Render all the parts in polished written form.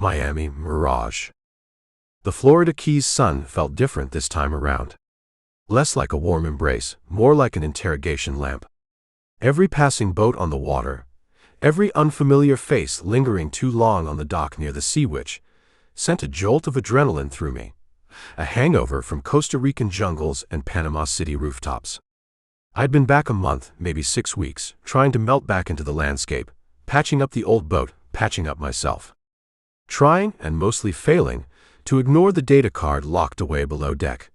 Miami, Mirage. The Florida Keys sun felt different this time around. Less like a warm embrace, more like an interrogation lamp. Every passing boat on the water, every unfamiliar face lingering too long on the dock near the Sea Witch, sent a jolt of adrenaline through me, a hangover from Costa Rican jungles and Panama City rooftops. I'd been back a month, maybe 6 weeks, trying to melt back into the landscape, patching up the old boat, patching up myself. Trying, and mostly failing, to ignore the data card locked away below deck,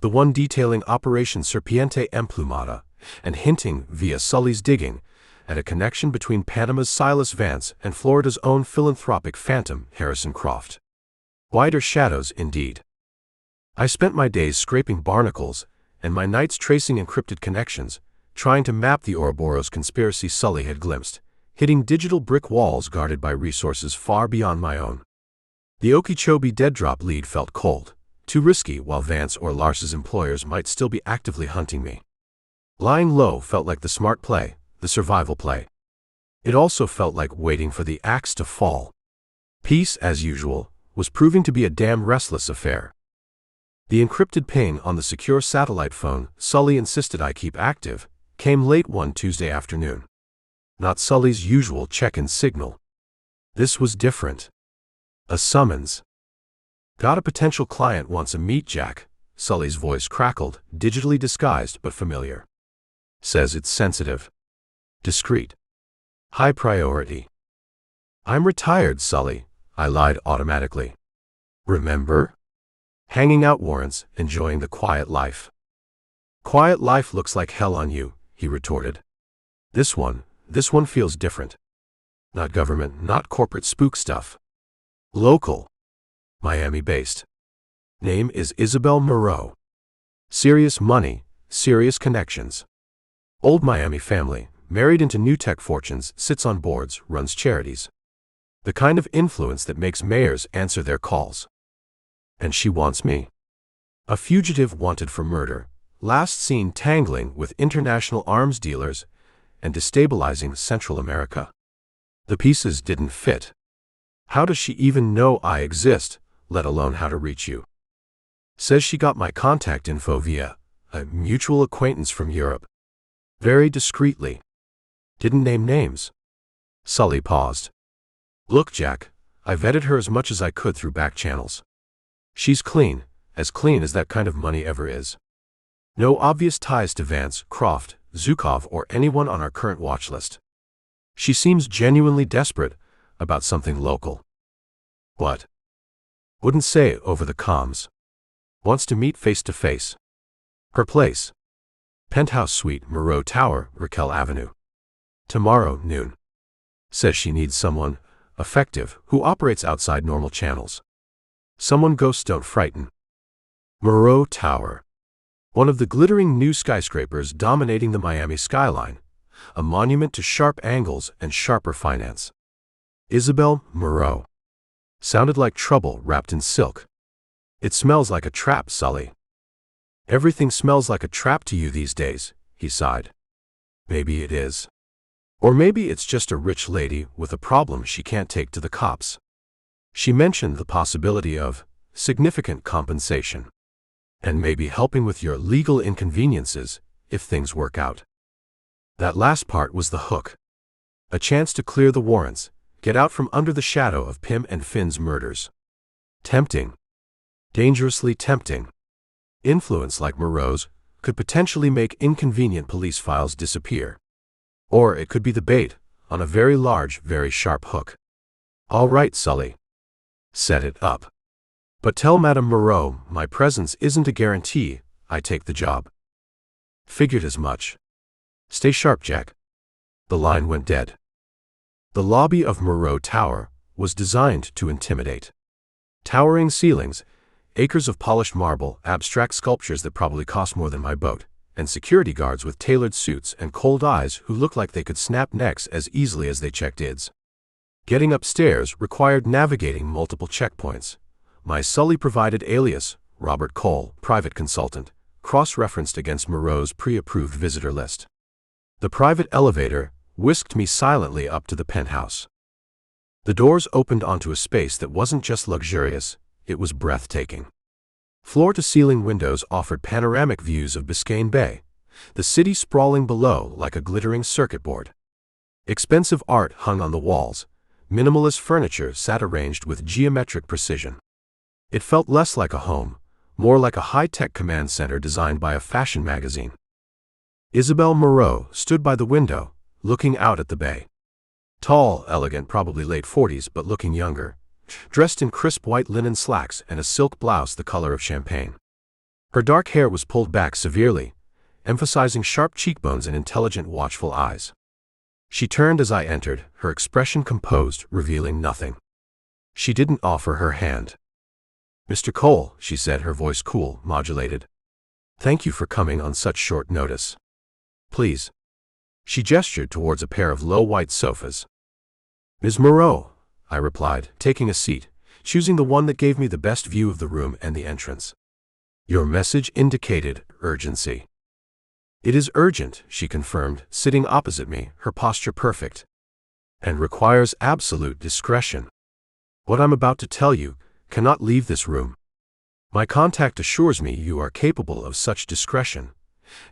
the one detailing Operation Serpiente Emplumada, and hinting, via Sully's digging, at a connection between Panama's Silas Vance and Florida's own philanthropic phantom, Harrison Croft. Wider shadows, indeed. I spent my days scraping barnacles, and my nights tracing encrypted connections, trying to map the Ouroboros conspiracy Sully had glimpsed, hitting digital brick walls guarded by resources far beyond my own. The Okeechobee dead-drop lead felt cold, too risky while Vance or Lars's employers might still be actively hunting me. Lying low felt like the smart play, the survival play. It also felt like waiting for the axe to fall. Peace, as usual, was proving to be a damn restless affair. The encrypted ping on the secure satellite phone Sully insisted I keep active came late one Tuesday afternoon. Not Sully's usual check-in signal. This was different. A summons. Got a potential client wants a meet, Jack. Sully's voice crackled, digitally disguised but familiar. Says it's sensitive. Discreet. High priority. I'm retired, Sully, I lied automatically. Remember? Hanging out warrants, enjoying the quiet life. Quiet life looks like hell on you, he retorted. This one feels different. Not government, not corporate spook stuff. Local. Miami-based. Name is Isabel Moreau. Serious money, serious connections. Old Miami family, married into new tech fortunes, sits on boards, runs charities. The kind of influence that makes mayors answer their calls. And she wants me. A fugitive wanted for murder, last seen tangling with international arms dealers and destabilizing Central America. The pieces didn't fit. How does she even know I exist, let alone how to reach you? Says she got my contact info via a mutual acquaintance from Europe. Very discreetly. Didn't name names. Sully paused. Look, Jack, I vetted her as much as I could through back channels. She's clean as that kind of money ever is. No obvious ties to Vance, Croft, Zukov, or anyone on our current watch list. She seems genuinely desperate about something local. What? Wouldn't say over the comms. Wants to meet face to face. Her place. Penthouse suite, Moreau Tower, Raquel Avenue. Tomorrow, noon. Says she needs someone effective who operates outside normal channels. Someone ghosts don't frighten. Moreau Tower. One of the glittering new skyscrapers dominating the Miami skyline. A monument to sharp angles and sharper finance. Isabel Moreau. Sounded like trouble wrapped in silk. It smells like a trap, Sully. Everything smells like a trap to you these days, he sighed. Maybe it is. Or maybe it's just a rich lady with a problem she can't take to the cops. She mentioned the possibility of significant compensation. And maybe helping with your legal inconveniences if things work out. That last part was the hook. A chance to clear the warrants, get out from under the shadow of Pim and Finn's murders. Tempting. Dangerously tempting. Influence like Moreau's could potentially make inconvenient police files disappear. Or it could be the bait on a very large, very sharp hook. All right, Sully. Set it up. But tell Madame Moreau my presence isn't a guarantee I take the job. Figured as much. Stay sharp, Jack. The line went dead. The lobby of Moreau Tower was designed to intimidate. Towering ceilings, acres of polished marble, abstract sculptures that probably cost more than my boat, and security guards with tailored suits and cold eyes who looked like they could snap necks as easily as they checked IDs. Getting upstairs required navigating multiple checkpoints. My Sully-provided alias, Robert Cole, private consultant, cross-referenced against Moreau's pre-approved visitor list. The private elevator whisked me silently up to the penthouse. The doors opened onto a space that wasn't just luxurious, it was breathtaking. Floor-to-ceiling windows offered panoramic views of Biscayne Bay, the city sprawling below like a glittering circuit board. Expensive art hung on the walls, minimalist furniture sat arranged with geometric precision. It felt less like a home, more like a high-tech command center designed by a fashion magazine. Isabelle Moreau stood by the window, looking out at the bay. Tall, elegant, probably late 40s but looking younger, dressed in crisp white linen slacks and a silk blouse the color of champagne. Her dark hair was pulled back severely, emphasizing sharp cheekbones and intelligent, watchful eyes. She turned as I entered, her expression composed, revealing nothing. She didn't offer her hand. "Mr. Cole," she said, her voice cool, modulated. "Thank you for coming on such short notice. Please." She gestured towards a pair of low white sofas. "Ms. Moreau," I replied, taking a seat, choosing the one that gave me the best view of the room and the entrance. "Your message indicated urgency." "It is urgent," she confirmed, sitting opposite me, her posture perfect. "And requires absolute discretion. What I'm about to tell you cannot leave this room. My contact assures me you are capable of such discretion,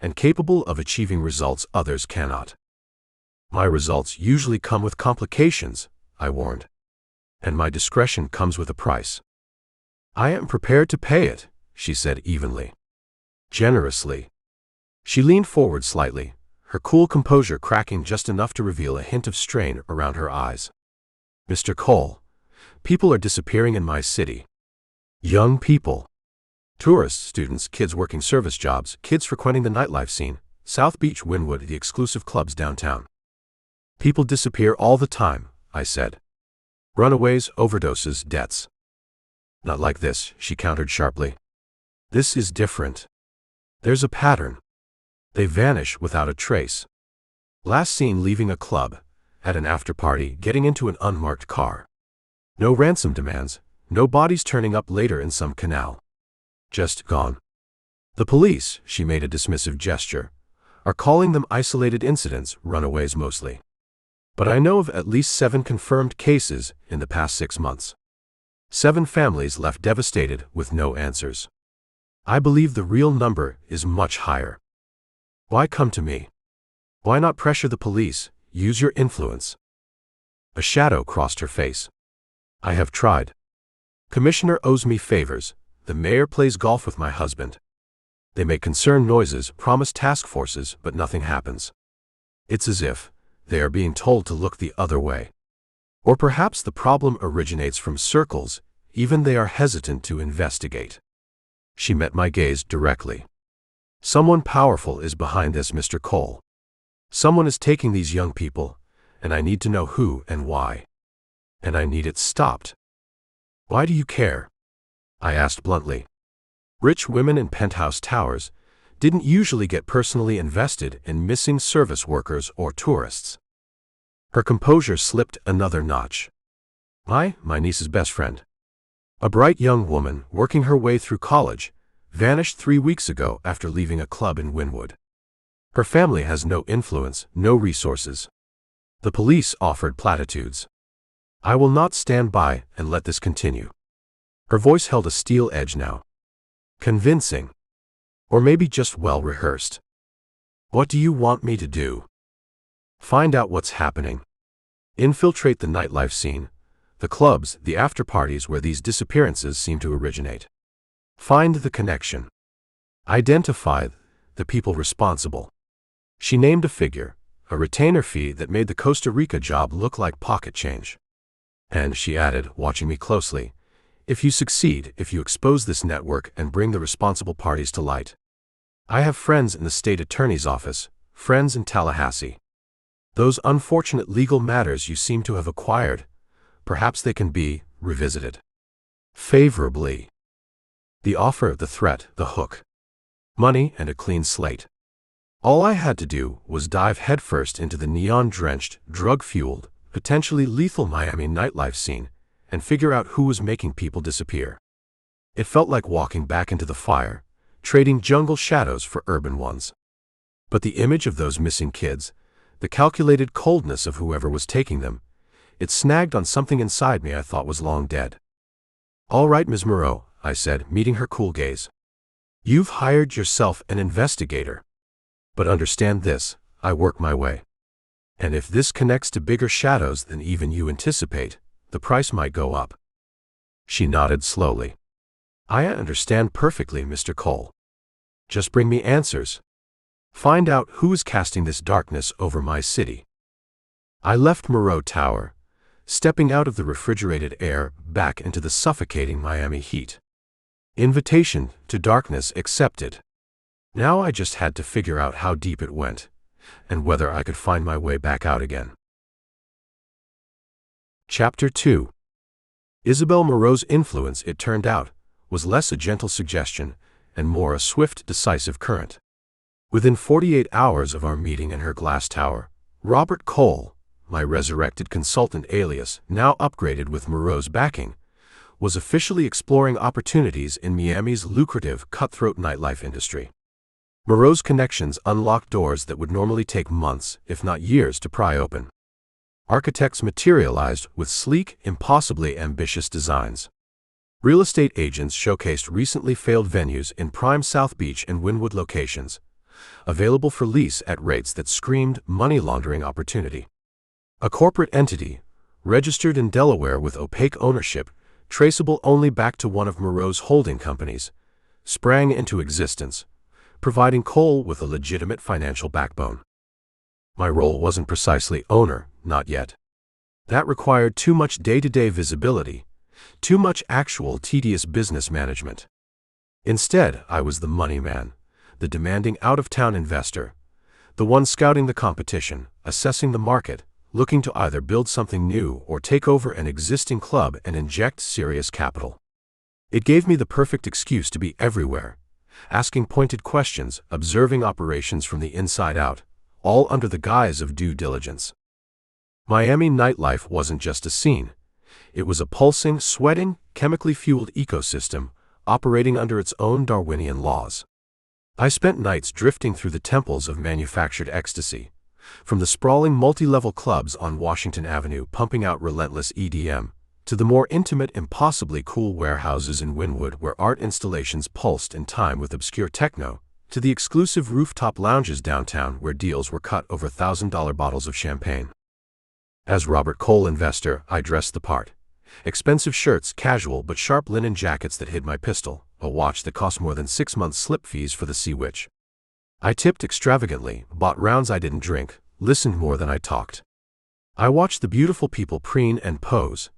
and capable of achieving results others cannot." "My results usually come with complications," I warned. "And my discretion comes with a price." "I am prepared to pay it," she said evenly. "Generously." She leaned forward slightly, her cool composure cracking just enough to reveal a hint of strain around her eyes. "Mr. Cole, people are disappearing in my city. Young people. Tourists, students, kids working service jobs, kids frequenting the nightlife scene, South Beach, Wynwood, the exclusive clubs downtown. People disappear all the time," I said. "Runaways, overdoses, deaths." "Not like this," she countered sharply. "This is different. There's a pattern. They vanish without a trace. Last seen leaving a club, at an after-party, getting into an unmarked car. No ransom demands, no bodies turning up later in some canal. Just gone. The police," she made a dismissive gesture, "are calling them isolated incidents, runaways mostly. But I know of at least 7 confirmed cases in the past 6 months. 7 families left devastated with no answers. I believe the real number is much higher. Why come to me? Why not pressure the police, use your influence?" A shadow crossed her face. "I have tried. Commissioner owes me favors, the mayor plays golf with my husband. They make concerned noises, promise task forces, but nothing happens. It's as if they are being told to look the other way. Or perhaps the problem originates from circles, even they are hesitant to investigate." She met my gaze directly. "Someone powerful is behind this, Mr. Cole. Someone is taking these young people, and I need to know who and why. And I need it stopped." "Why do you care?" I asked bluntly. Rich women in penthouse towers didn't usually get personally invested in missing service workers or tourists. Her composure slipped another notch. My niece's best friend, a bright young woman working her way through college, vanished 3 weeks ago after leaving a club in Wynwood. Her family has no influence, no resources. The police offered platitudes. I will not stand by and let this continue." Her voice held a steel edge now. "Convincing. Or maybe just well-rehearsed. What do you want me to do?" "Find out what's happening. Infiltrate the nightlife scene, the clubs, the after-parties where these disappearances seem to originate. Find the connection. Identify the people responsible." She named a figure, a retainer fee that made the Costa Rica job look like pocket change. "And," she added, watching me closely, "if you succeed, if you expose this network and bring the responsible parties to light. I have friends in the state attorney's office, friends in Tallahassee. Those unfortunate legal matters you seem to have acquired, perhaps they can be revisited favorably. The offer, the threat, the hook. Money and a clean slate. All I had to do was dive headfirst into the neon-drenched, drug-fueled, potentially lethal Miami nightlife scene and figure out who was making people disappear. It felt like walking back into the fire, trading jungle shadows for urban ones. But the image of those missing kids, the calculated coldness of whoever was taking them, It snagged on something inside me I thought was long dead. "All right, Ms. Moreau," I said, meeting her cool gaze. "You've hired yourself an investigator. But understand this, I work my way. And if this connects to bigger shadows than even you anticipate, the price might go up." She nodded slowly. "I understand perfectly, Mr. Cole. Just bring me answers. Find out who is casting this darkness over my city." I left Moreau Tower, stepping out of the refrigerated air back into the suffocating Miami heat. Invitation to darkness accepted. Now I just had to figure out how deep it went, and whether I could find my way back out again. Chapter 2. Isabel Moreau's influence, it turned out, was less a gentle suggestion and more a swift, decisive current. Within 48 hours of our meeting in her glass tower, Robert Cole, my resurrected consultant alias, now upgraded with Moreau's backing, was officially exploring opportunities in Miami's lucrative, cutthroat nightlife industry. Moreau's connections unlocked doors that would normally take months, if not years, to pry open. Architects materialized with sleek, impossibly ambitious designs. Real estate agents showcased recently failed venues in prime South Beach and Wynwood locations, available for lease at rates that screamed money laundering opportunity. A corporate entity, registered in Delaware with opaque ownership, traceable only back to one of Moreau's holding companies, sprang into existence, providing Cole with a legitimate financial backbone. My role wasn't precisely owner, not yet. That required too much day-to-day visibility, too much actual tedious business management. Instead, I was the money man, the demanding out-of-town investor, the one scouting the competition, assessing the market, looking to either build something new or take over an existing club and inject serious capital. It gave me the perfect excuse to be everywhere, asking pointed questions, observing operations from the inside out, all under the guise of due diligence. Miami nightlife wasn't just a scene. It was a pulsing, sweating, chemically fueled ecosystem operating under its own Darwinian laws. I spent nights drifting through the temples of manufactured ecstasy, from the sprawling multi-level clubs on Washington Avenue pumping out relentless EDM, to the more intimate, impossibly cool warehouses in Wynwood where art installations pulsed in time with obscure techno, to the exclusive rooftop lounges downtown where deals were cut over $1,000 bottles of champagne. As Robert Cole investor, I dressed the part. Expensive shirts, casual but sharp linen jackets that hid my pistol, a watch that cost more than 6 months' slip fees for the Sea Witch. I tipped extravagantly, bought rounds I didn't drink, listened more than I talked. I watched the beautiful people preen and pose,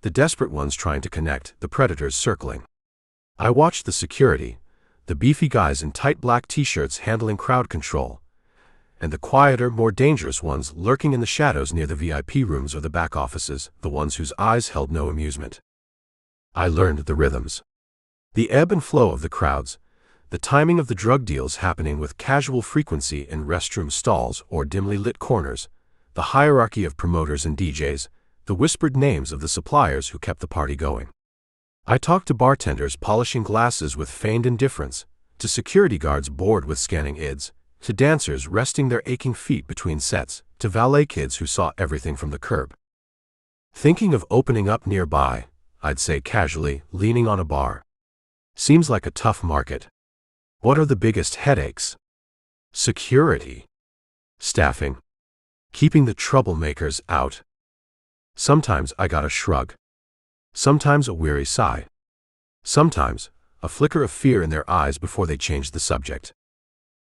the desperate ones trying to connect, the predators circling. I watched the security, the beefy guys in tight black t-shirts handling crowd control, and the quieter, more dangerous ones lurking in the shadows near the VIP rooms or the back offices, the ones whose eyes held no amusement. I learned the rhythms. The ebb and flow of the crowds, the timing of the drug deals happening with casual frequency in restroom stalls or dimly lit corners, the hierarchy of promoters and DJs, the whispered names of the suppliers who kept the party going. I talked to bartenders polishing glasses with feigned indifference, to security guards bored with scanning IDs, to dancers resting their aching feet between sets, to valet kids who saw everything from the curb. Thinking of opening up nearby, I'd say casually, leaning on a bar. Seems like a tough market. What are the biggest headaches? Security. Staffing. Keeping the troublemakers out. Sometimes I got a shrug. Sometimes a weary sigh. Sometimes a flicker of fear in their eyes before they changed the subject.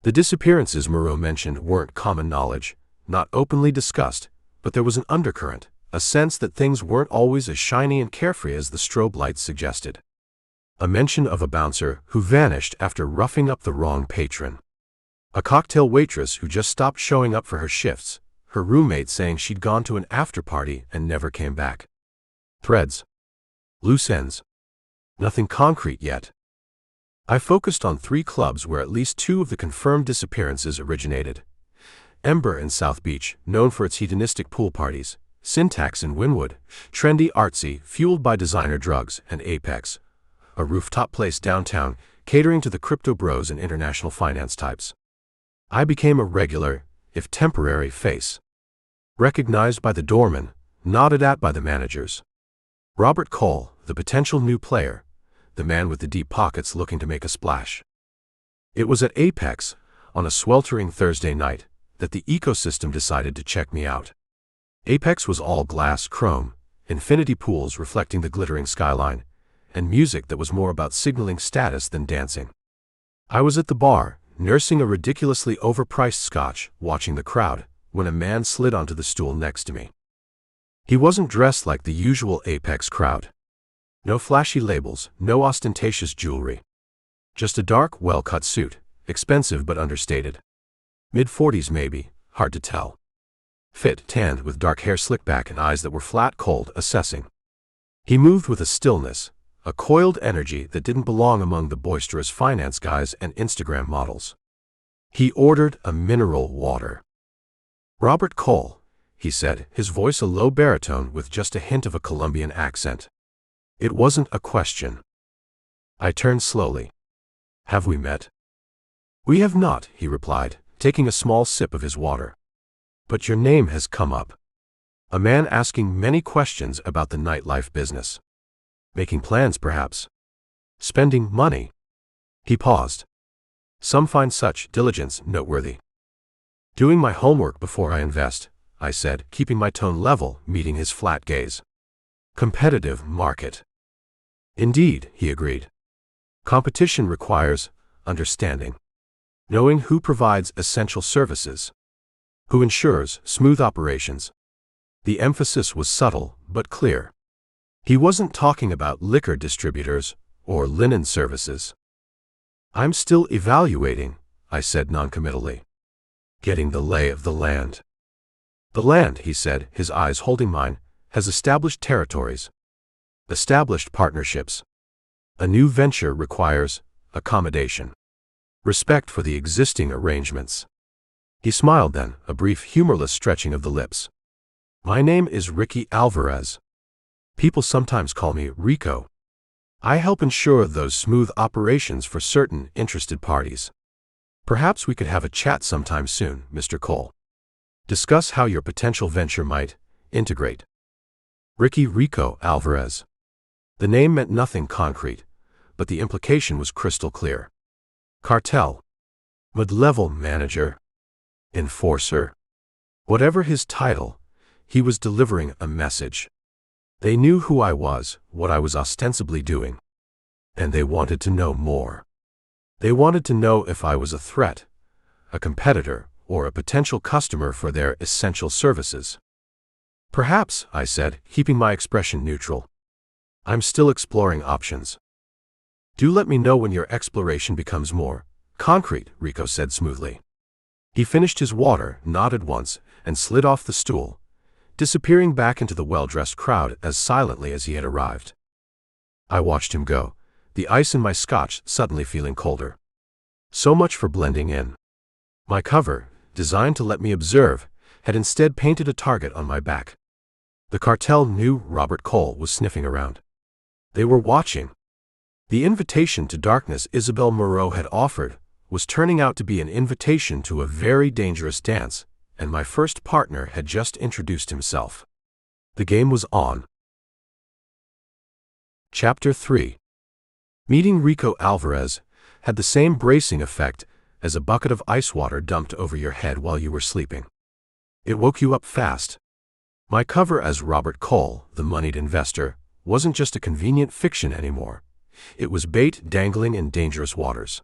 The disappearances Moreau mentioned weren't common knowledge, not openly discussed, but there was an undercurrent, a sense that things weren't always as shiny and carefree as the strobe lights suggested. A mention of a bouncer who vanished after roughing up the wrong patron. A cocktail waitress who just stopped showing up for her shifts, her roommate saying she'd gone to an after-party and never came back. Threads. Loose ends. Nothing concrete yet. I focused on 3 clubs where at least 2 of the confirmed disappearances originated. Ember in South Beach, known for its hedonistic pool parties, Syntax in Wynwood, trendy, artsy, fueled by designer drugs, and Apex, a rooftop place downtown catering to the crypto bros and international finance types. I became a regular, if temporary, face. Recognized by the doorman, nodded at by the managers. Robert Cole, the potential new player, the man with the deep pockets looking to make a splash. It was at Apex, on a sweltering Thursday night, that the ecosystem decided to check me out. Apex was all glass chrome, infinity pools reflecting the glittering skyline, and music that was more about signaling status than dancing. I was at the bar, nursing a ridiculously overpriced scotch, watching the crowd, when a man slid onto the stool next to me. He wasn't dressed like the usual Apex crowd. No flashy labels, no ostentatious jewelry. Just a dark, well-cut suit, expensive but understated. Mid-40s maybe, hard to tell. Fit, tanned, with dark hair slicked back and eyes that were flat, cold, assessing. He moved with a stillness, a coiled energy that didn't belong among the boisterous finance guys and Instagram models. He ordered a mineral water. "Robert Cole," he said, his voice a low baritone with just a hint of a Colombian accent. It wasn't a question. I turned slowly. "Have we met?" "We have not," he replied, taking a small sip of his water. "But your name has come up." A man asking many questions about the nightlife business. Making plans, perhaps. Spending money. He paused. Some find such diligence noteworthy. "Doing my homework before I invest," I said, keeping my tone level, meeting his flat gaze. "Competitive market." "Indeed," he agreed. "Competition requires understanding. Knowing who provides essential services. Who ensures smooth operations." The emphasis was subtle, but clear. He wasn't talking about liquor distributors or linen services. "I'm still evaluating," I said noncommittally. "Getting the lay of the land." "The land," he said, his eyes holding mine, "has established territories. Established partnerships. A new venture requires accommodation. Respect for the existing arrangements." He smiled then, a brief humorless stretching of the lips. "My name is Ricky Alvarez. People sometimes call me Rico. I help ensure those smooth operations for certain interested parties. Perhaps we could have a chat sometime soon, Mr. Cole. Discuss how your potential venture might integrate." Rico Alvarez. The name meant nothing concrete, but the implication was crystal clear. Cartel. Mid-level manager. Enforcer. Whatever his title, he was delivering a message. They knew who I was, what I was ostensibly doing. And they wanted to know more. They wanted to know if I was a threat, a competitor, or a potential customer for their essential services. "Perhaps," I said, keeping my expression neutral. "I'm still exploring options." "Do let me know when your exploration becomes more concrete," Rico said smoothly. He finished his water, nodded once, and slid off the stool, disappearing back into the well-dressed crowd as silently as he had arrived. I watched him go, the ice in my scotch suddenly feeling colder. So much for blending in. My cover, designed to let me observe, had instead painted a target on my back. The cartel knew Robert Cole was sniffing around. They were watching. The invitation to darkness Isabel Moreau had offered was turning out to be an invitation to a very dangerous dance, and my first partner had just introduced himself. The game was on. Chapter 3. Meeting Rico Alvarez had the same bracing effect as a bucket of ice water dumped over your head while you were sleeping. It woke you up fast. My cover as Robert Cole, the moneyed investor, wasn't just a convenient fiction anymore. It was bait dangling in dangerous waters.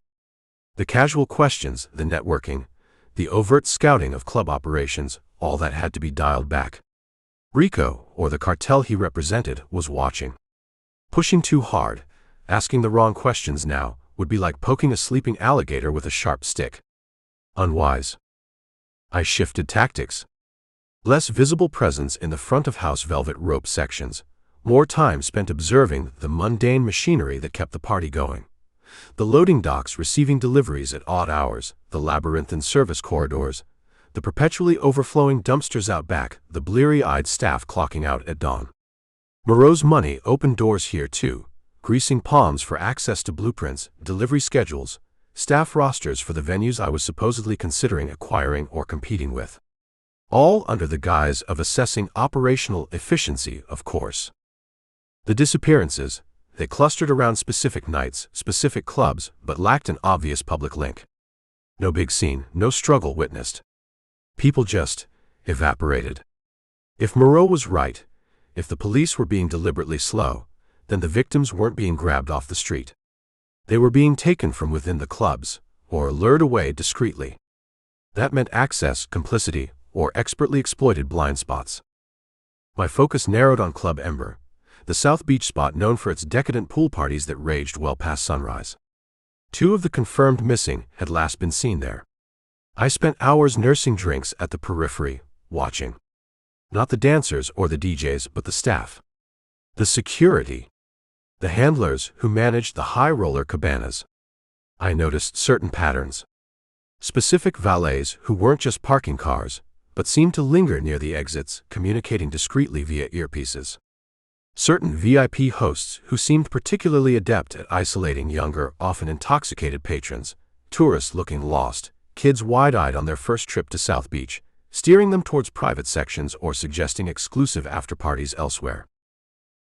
The casual questions, the networking, the overt scouting of club operations, all that had to be dialed back. Rico, or the cartel he represented, was watching. Pushing too hard, asking the wrong questions now, would be like poking a sleeping alligator with a sharp stick. Unwise. I shifted tactics. Less visible presence in the front-of-house velvet rope sections, more time spent observing the mundane machinery that kept the party going. The loading docks receiving deliveries at odd hours, the labyrinthine service corridors, the perpetually overflowing dumpsters out back, the bleary-eyed staff clocking out at dawn. Moreau's money opened doors here too, greasing palms for access to blueprints, delivery schedules, staff rosters for the venues I was supposedly considering acquiring or competing with. All under the guise of assessing operational efficiency, of course. The disappearances, they clustered around specific nights, specific clubs, but lacked an obvious public link. No big scene, no struggle witnessed. People just evaporated. If Moreau was right, if the police were being deliberately slow, then the victims weren't being grabbed off the street. They were being taken from within the clubs, or lured away discreetly. That meant access, complicity, or expertly exploited blind spots. My focus narrowed on Club Ember, the South Beach spot known for its decadent pool parties that raged well past sunrise. 2 of the confirmed missing had last been seen there. I spent hours nursing drinks at the periphery, watching. Not the dancers or the DJs, but the staff. The security. The handlers who managed the high-roller cabanas. I noticed certain patterns. Specific valets who weren't just parking cars, but seemed to linger near the exits, communicating discreetly via earpieces. Certain VIP hosts who seemed particularly adept at isolating younger, often intoxicated patrons, tourists looking lost, kids wide-eyed on their first trip to South Beach, steering them towards private sections or suggesting exclusive after-parties elsewhere.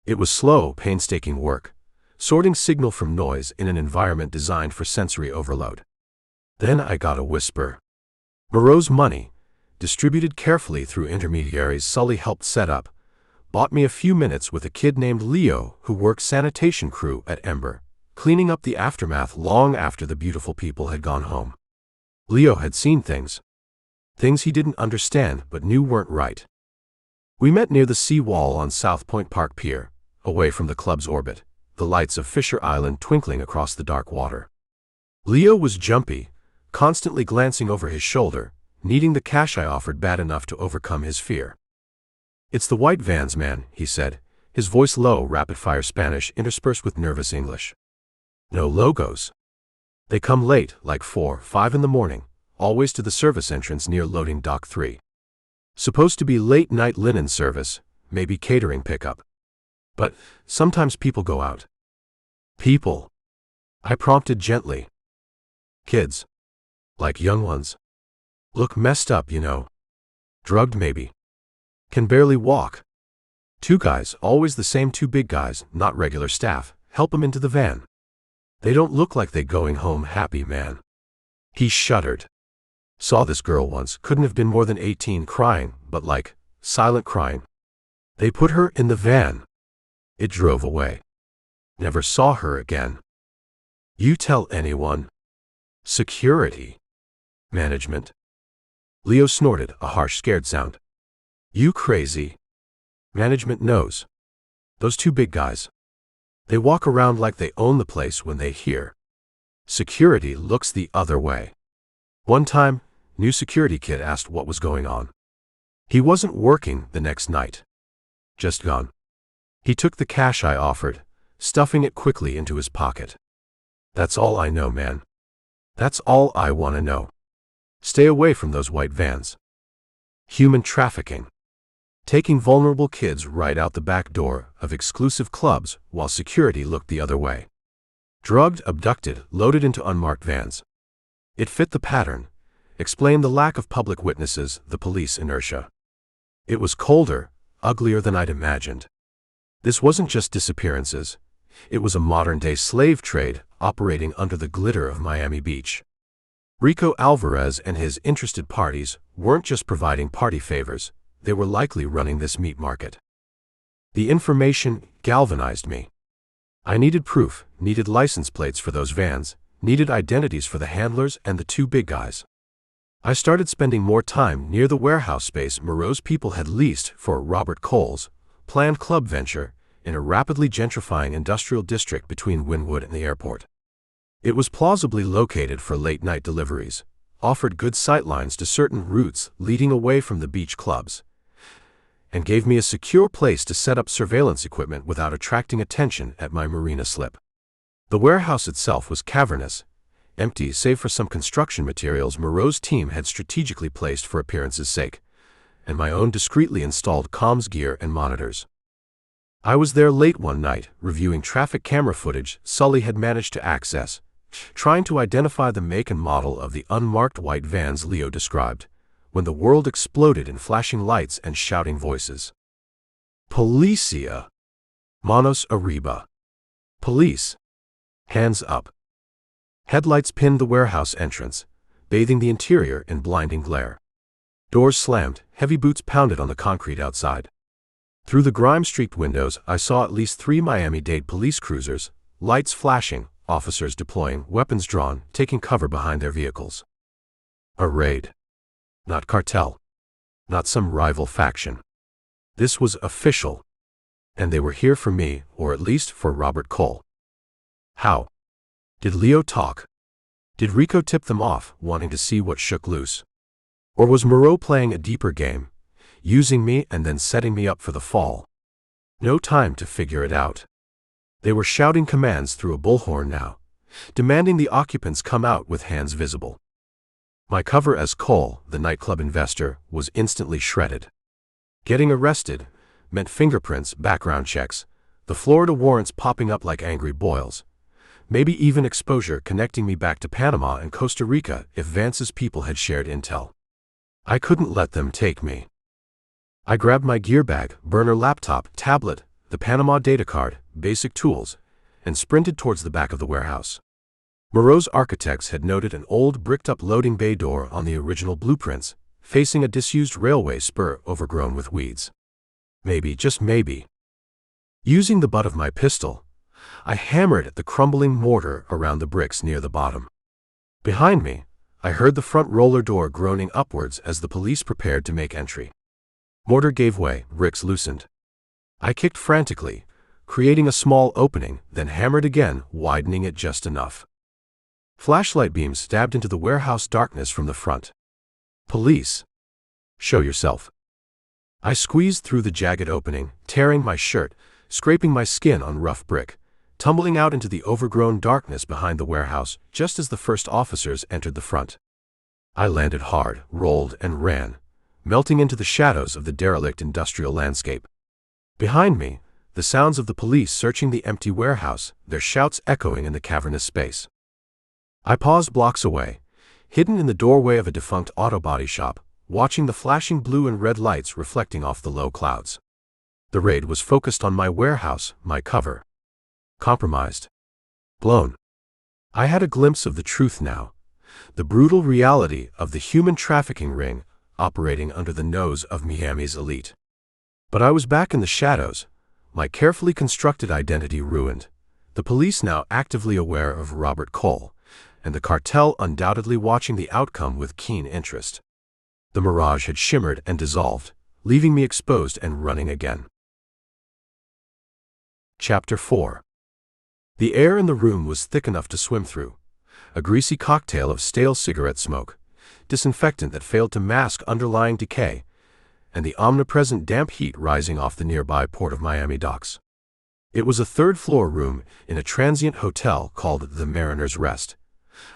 It was slow, painstaking work, sorting signal from noise in an environment designed for sensory overload. Then I got a whisper. Moreau's money, distributed carefully through intermediaries Sully helped set up, bought me a few minutes with a kid named Leo who worked sanitation crew at Ember, cleaning up the aftermath long after the beautiful people had gone home. Leo had seen things he didn't understand but knew weren't right. We met near the sea wall on South Point Park Pier, away from the club's orbit, the lights of Fisher Island twinkling across the dark water. Leo was jumpy, constantly glancing over his shoulder, needing the cash I offered bad enough to overcome his fear. "It's the white vans, man," he said, his voice low, rapid-fire Spanish interspersed with nervous English. "No logos. They come late, like 4, 5 in the morning, always to the service entrance near loading dock 3. Supposed to be late-night linen service, maybe catering pickup. But sometimes people go out." "People?" I prompted gently. "Kids. Like young ones. Look messed up, you know. Drugged maybe. Can barely walk. 2 guys, always the same 2 big guys, not regular staff, help them into the van. They don't look like they going home happy, man." He shuddered. "Saw this girl once, couldn't have been more than 18, crying, but like, silent crying. They put her in the van. It drove away. Never saw her again." "You tell anyone?" "Security. Management." Leo snorted, a harsh, scared sound. "You crazy? Management knows. Those 2 big guys. They walk around like they own the place when they hear. Security looks the other way. One time, new security kid asked what was going on. He wasn't working the next night. Just gone. He took the cash I offered, stuffing it quickly into his pocket. That's all I know, man. That's all I want to know. Stay away from those white vans. Human trafficking. Taking vulnerable kids right out the back door of exclusive clubs while security looked the other way. Drugged, abducted, loaded into unmarked vans. It fit the pattern, explained the lack of public witnesses, the police inertia. It was colder, uglier than I'd imagined. This wasn't just disappearances. It was a modern-day slave trade operating under the glitter of Miami Beach. Rico Alvarez and his interested parties weren't just providing party favors, they were likely running this meat market. The information galvanized me. I needed proof, needed license plates for those vans, needed identities for the handlers and the 2 big guys. I started spending more time near the warehouse space Moreau's people had leased for Robert Cole's planned club venture in a rapidly gentrifying industrial district between Wynwood and the airport. It was plausibly located for late-night deliveries, offered good sightlines to certain routes leading away from the beach clubs, and gave me a secure place to set up surveillance equipment without attracting attention at my marina slip. The warehouse itself was cavernous, empty save for some construction materials Moreau's team had strategically placed for appearance's sake, and my own discreetly installed comms gear and monitors. I was there late one night, reviewing traffic camera footage Sully had managed to access, trying to identify the make and model of the unmarked white vans Leo described, when the world exploded in flashing lights and shouting voices. Policia! Manos arriba! Police! Hands up! Headlights pinned the warehouse entrance, bathing the interior in blinding glare. Doors slammed, heavy boots pounded on the concrete outside. Through the grime-streaked windows, I saw at least 3 Miami-Dade police cruisers, lights flashing, officers deploying, weapons drawn, taking cover behind their vehicles. A raid. Not cartel. Not some rival faction. This was official. And they were here for me, or at least for Robert Cole. How? Did Leo talk? Did Rico tip them off, wanting to see what shook loose? Or was Moreau playing a deeper game, using me and then setting me up for the fall? No time to figure it out. They were shouting commands through a bullhorn now, demanding the occupants come out with hands visible. My cover as Cole, the nightclub investor, was instantly shredded. Getting arrested meant fingerprints, background checks, the Florida warrants popping up like angry boils, maybe even exposure connecting me back to Panama and Costa Rica if Vance's people had shared intel. I couldn't let them take me. I grabbed my gear bag, burner laptop, tablet, the Panama data card, basic tools, and sprinted towards the back of the warehouse. Moreau's architects had noted an old bricked-up loading bay door on the original blueprints, facing a disused railway spur overgrown with weeds. Maybe, just maybe. Using the butt of my pistol, I hammered at the crumbling mortar around the bricks near the bottom. Behind me, I heard the front roller door groaning upwards as the police prepared to make entry. Mortar gave way, bricks loosened. I kicked frantically, creating a small opening, then hammered again, widening it just enough. Flashlight beams stabbed into the warehouse darkness from the front. Police! Show yourself. I squeezed through the jagged opening, tearing my shirt, scraping my skin on rough brick, tumbling out into the overgrown darkness behind the warehouse just as the first officers entered the front. I landed hard, rolled, and ran, melting into the shadows of the derelict industrial landscape. Behind me, the sounds of the police searching the empty warehouse, their shouts echoing in the cavernous space. I paused blocks away, hidden in the doorway of a defunct auto body shop, watching the flashing blue and red lights reflecting off the low clouds. The raid was focused on my warehouse, my cover. Compromised. Blown. I had a glimpse of the truth now, the brutal reality of the human trafficking ring operating under the nose of Miami's elite. But I was back in the shadows, my carefully constructed identity ruined, the police now actively aware of Robert Cole, and the cartel undoubtedly watching the outcome with keen interest. The Mirage had shimmered and dissolved, leaving me exposed and running again. Chapter 4. The air in the room was thick enough to swim through, a greasy cocktail of stale cigarette smoke, disinfectant that failed to mask underlying decay, and the omnipresent damp heat rising off the nearby Port of Miami docks. It was a third-floor room in a transient hotel called the Mariner's Rest,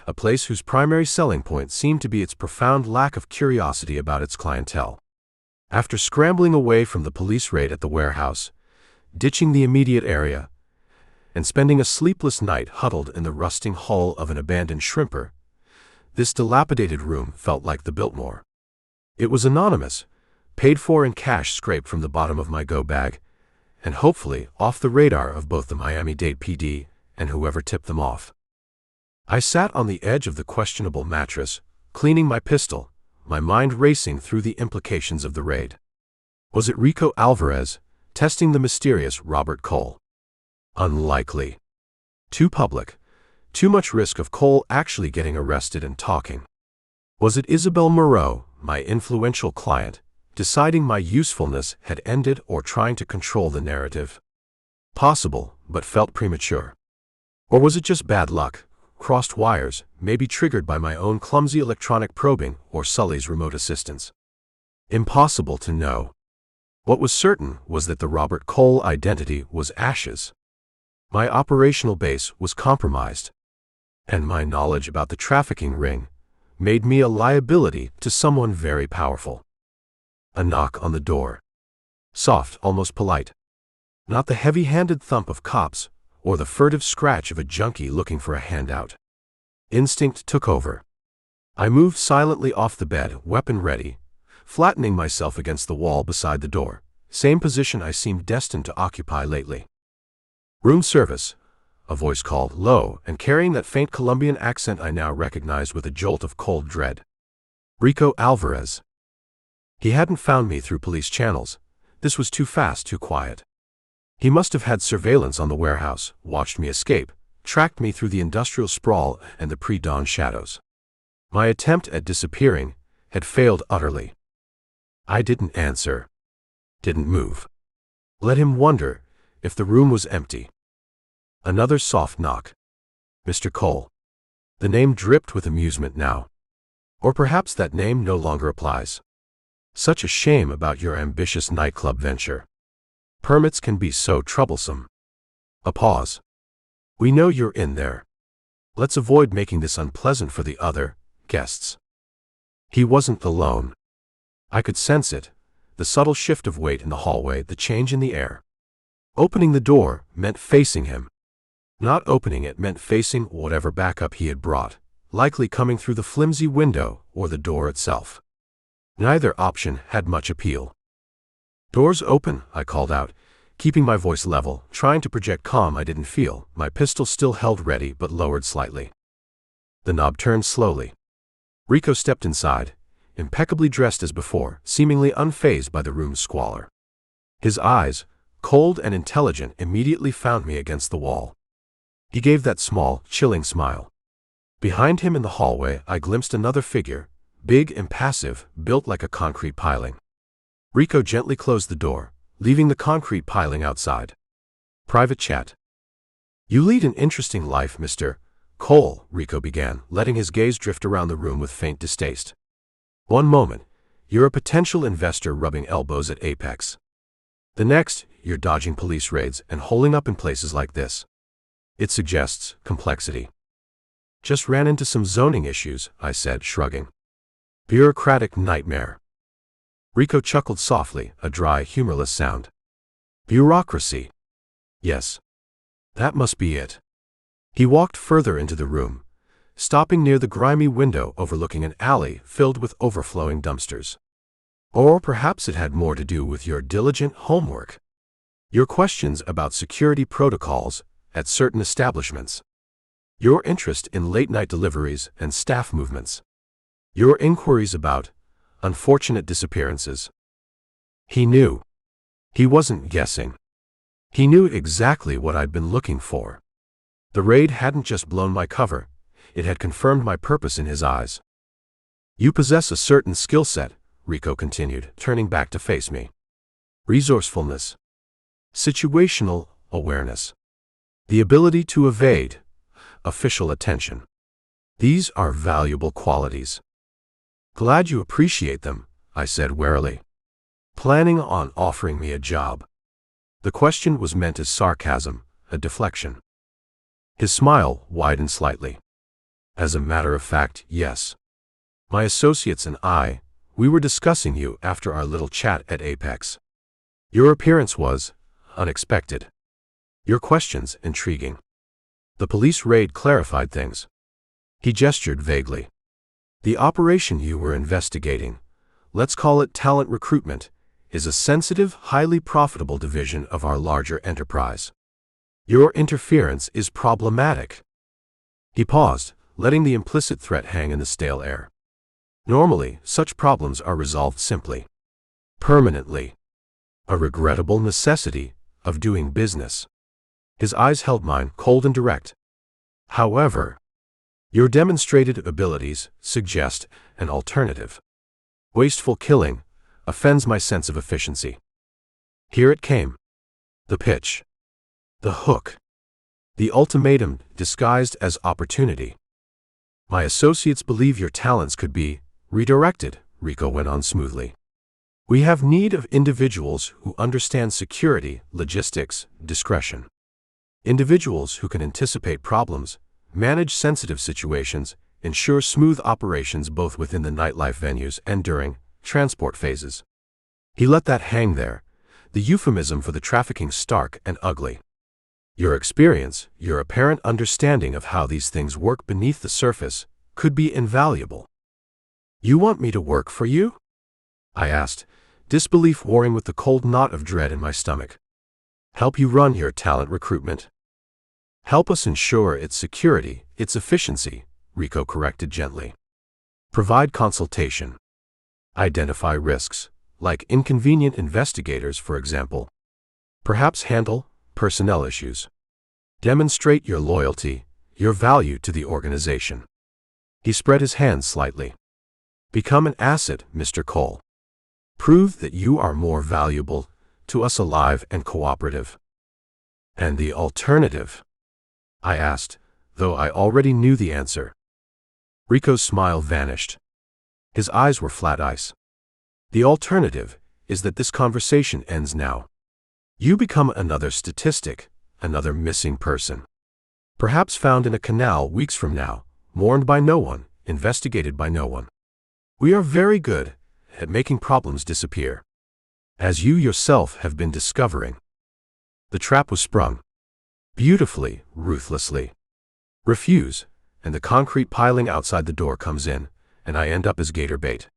a place whose primary selling point seemed to be its profound lack of curiosity about its clientele. After scrambling away from the police raid at the warehouse, ditching the immediate area, and spending a sleepless night huddled in the rusting hull of an abandoned shrimper, this dilapidated room felt like the Biltmore. It was anonymous, paid for in cash scraped from the bottom of my go bag, and hopefully off the radar of both the Miami-Dade PD and whoever tipped them off. I sat on the edge of the questionable mattress, cleaning my pistol, my mind racing through the implications of the raid. Was it Rico Alvarez, testing the mysterious Robert Cole? Unlikely. Too public. Too much risk of Cole actually getting arrested and talking. Was it Isabel Moreau, my influential client, deciding my usefulness had ended or trying to control the narrative? Possible, but felt premature. Or was it just bad luck, crossed wires, maybe triggered by my own clumsy electronic probing or Sully's remote assistance? Impossible to know. What was certain was that the Robert Cole identity was ashes. My operational base was compromised, and my knowledge about the trafficking ring made me a liability to someone very powerful. A knock on the door. Soft, almost polite. Not the heavy-handed thump of cops, or the furtive scratch of a junkie looking for a handout. Instinct took over. I moved silently off the bed, weapon ready, flattening myself against the wall beside the door, same position I seemed destined to occupy lately. "Room service," a voice called, low and carrying that faint Colombian accent I now recognized with a jolt of cold dread. Rico Alvarez. He hadn't found me through police channels. This was too fast, too quiet. He must have had surveillance on the warehouse, watched me escape, tracked me through the industrial sprawl and the pre-dawn shadows. My attempt at disappearing had failed utterly. I didn't answer. Didn't move. Let him wonder if the room was empty. Another soft knock. "Mr. Cole." The name dripped with amusement now. Or perhaps that name no longer applies. Such a shame about your ambitious nightclub venture. Permits can be so troublesome. A pause. "We know you're in there. Let's avoid making this unpleasant for the other guests." He wasn't alone. I could sense it, the subtle shift of weight in the hallway, the change in the air. Opening the door meant facing him. Not opening it meant facing whatever backup he had brought, likely coming through the flimsy window or the door itself. Neither option had much appeal. "Doors open," I called out, keeping my voice level, trying to project calm I didn't feel, my pistol still held ready but lowered slightly. The knob turned slowly. Rico stepped inside, impeccably dressed as before, seemingly unfazed by the room's squalor. His eyes, cold and intelligent, immediately found me against the wall. He gave that small, chilling smile. Behind him in the hallway I glimpsed another figure, big, impassive, built like a concrete piling. Rico gently closed the door, leaving the concrete piling outside. "Private chat." "You lead an interesting life, Mr. Cole," Rico began, letting his gaze drift around the room with faint distaste. "One moment, you're a potential investor rubbing elbows at Apex. The next, you're dodging police raids and holing up in places like this. It suggests complexity." "Just ran into some zoning issues," I said, shrugging. "Bureaucratic nightmare." Rico chuckled softly, a dry, humorless sound. "Bureaucracy. Yes. That must be it." He walked further into the room, stopping near the grimy window overlooking an alley filled with overflowing dumpsters. "Or perhaps it had more to do with your diligent homework. Your questions about security protocols at certain establishments. Your interest in late-night deliveries and staff movements. Your inquiries about unfortunate disappearances." He knew. He wasn't guessing. He knew exactly what I'd been looking for. The raid hadn't just blown my cover, it had confirmed my purpose in his eyes. "You possess a certain skill set," Rico continued, turning back to face me. "Resourcefulness. Situational awareness. The ability to evade official attention. These are valuable qualities." "Glad you appreciate them," I said warily. "Planning on offering me a job?" The question was meant as sarcasm, a deflection. His smile widened slightly. "As a matter of fact, yes. My associates and we were discussing you after our little chat at Apex. Your appearance was unexpected. Your questions intriguing. The police raid clarified things." He gestured vaguely. "The operation you were investigating, let's call it talent recruitment, is a sensitive, highly profitable division of our larger enterprise. Your interference is problematic." He paused, letting the implicit threat hang in the stale air. "Normally, such problems are resolved simply. Permanently. A regrettable necessity of doing business." His eyes held mine, cold and direct. "However, your demonstrated abilities suggest an alternative. Wasteful killing offends my sense of efficiency." Here it came. The pitch. The hook. The ultimatum disguised as opportunity. "My associates believe your talents could be redirected," Rico went on smoothly. "We have need of individuals who understand security, logistics, discretion. Individuals who can anticipate problems, manage sensitive situations, ensure smooth operations both within the nightlife venues and during transport phases." He let that hang there, the euphemism for the trafficking stark and ugly. "Your experience, your apparent understanding of how these things work beneath the surface, could be invaluable." "You want me to work for you?" I asked, disbelief warring with the cold knot of dread in my stomach. Help you run your talent recruitment. Help us ensure its security, its efficiency, Rico corrected gently. Provide consultation. Identify risks, like inconvenient investigators, for example. Perhaps handle personnel issues. Demonstrate your loyalty, your value to the organization. He spread his hands slightly. Become an asset, Mr. Cole. Prove that you are more valuable to us, alive and cooperative. And the alternative? I asked, though I already knew the answer. Rico's smile vanished. His eyes were flat ice. The alternative is that this conversation ends now. You become another statistic, another missing person. Perhaps found in a canal weeks from now, mourned by no one, investigated by no one. We are very good at making problems disappear, as you yourself have been discovering. The trap was sprung. Beautifully, ruthlessly. Refuse, and the concrete piling outside the door comes in, and I end up as gator bait.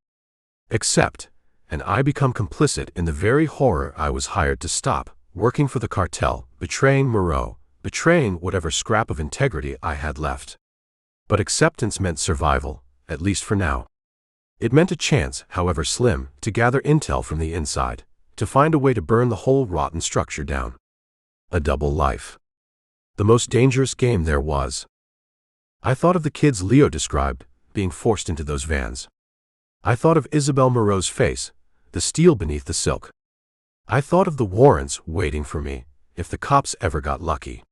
Accept, and I become complicit in the very horror I was hired to stop, working for the cartel, betraying Moreau, betraying whatever scrap of integrity I had left. But acceptance meant survival, at least for now. It meant a chance, however slim, to gather intel from the inside, to find a way to burn the whole rotten structure down. A double life. The most dangerous game there was. I thought of the kids Leo described, being forced into those vans. I thought of Isabel Moreau's face, the steel beneath the silk. I thought of the warrants waiting for me, if the cops ever got lucky.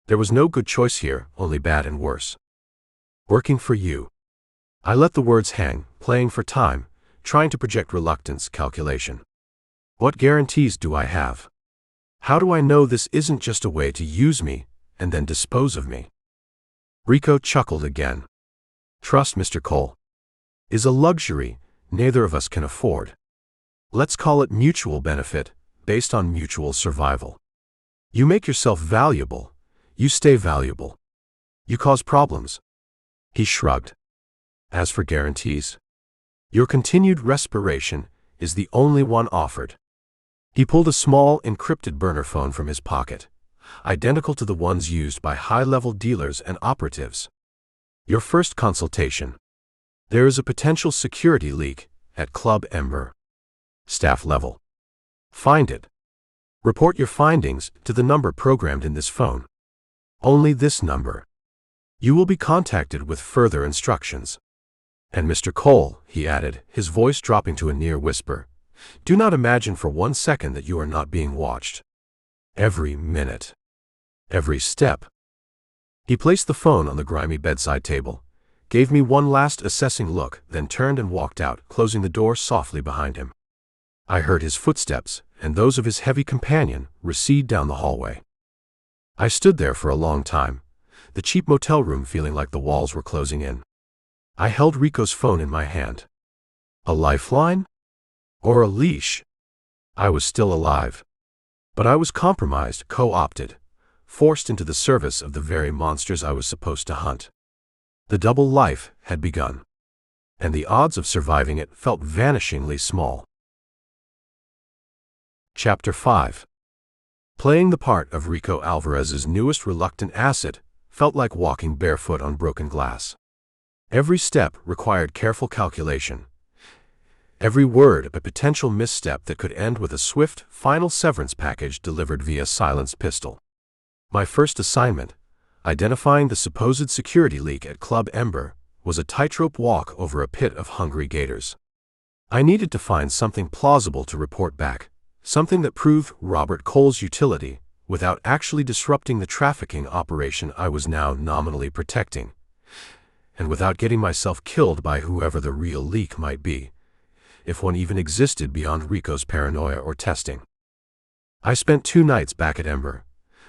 There was no good choice here, only bad and worse. Working for you. I let the words hang, playing for time, trying to project reluctance, calculation. What guarantees do I have? How do I know this isn't just a way to use me, and then dispose of me? Rico chuckled again. Trust, Mr. Cole, is a luxury neither of us can afford. Let's call it mutual benefit, based on mutual survival. You make yourself valuable, you stay valuable. You cause problems. He shrugged. As for guarantees, your continued respiration is the only one offered. He pulled a small, encrypted burner phone from his pocket, identical to the ones used by high-level dealers and operatives. Your first consultation. There is a potential security leak at Club Ember. Staff level. Find it. Report your findings to the number programmed in this phone. Only this number. You will be contacted with further instructions. And Mr. Cole, he added, his voice dropping to a near whisper, do not imagine for 1 second that you are not being watched. Every minute. Every step. He placed the phone on the grimy bedside table, gave me one last assessing look, then turned and walked out, closing the door softly behind him. I heard his footsteps, and those of his heavy companion, recede down the hallway. I stood there for a long time, the cheap motel room feeling like the walls were closing in. I held Rico's phone in my hand. A lifeline? Or a leash? I was still alive. But I was compromised, co-opted, forced into the service of the very monsters I was supposed to hunt. The double life had begun, and the odds of surviving it felt vanishingly small. Chapter 5. Playing the part of Rico Alvarez's newest reluctant asset felt like walking barefoot on broken glass. Every step required careful calculation. Every word a potential misstep that could end with a swift, final severance package delivered via silenced pistol. My first assignment, identifying the supposed security leak at Club Ember, was a tightrope walk over a pit of hungry gators. I needed to find something plausible to report back, something that proved Robert Cole's utility, without actually disrupting the trafficking operation I was now nominally protecting, and without getting myself killed by whoever the real leak might be, if one even existed beyond Rico's paranoia or testing. I spent 2 nights back at Ember,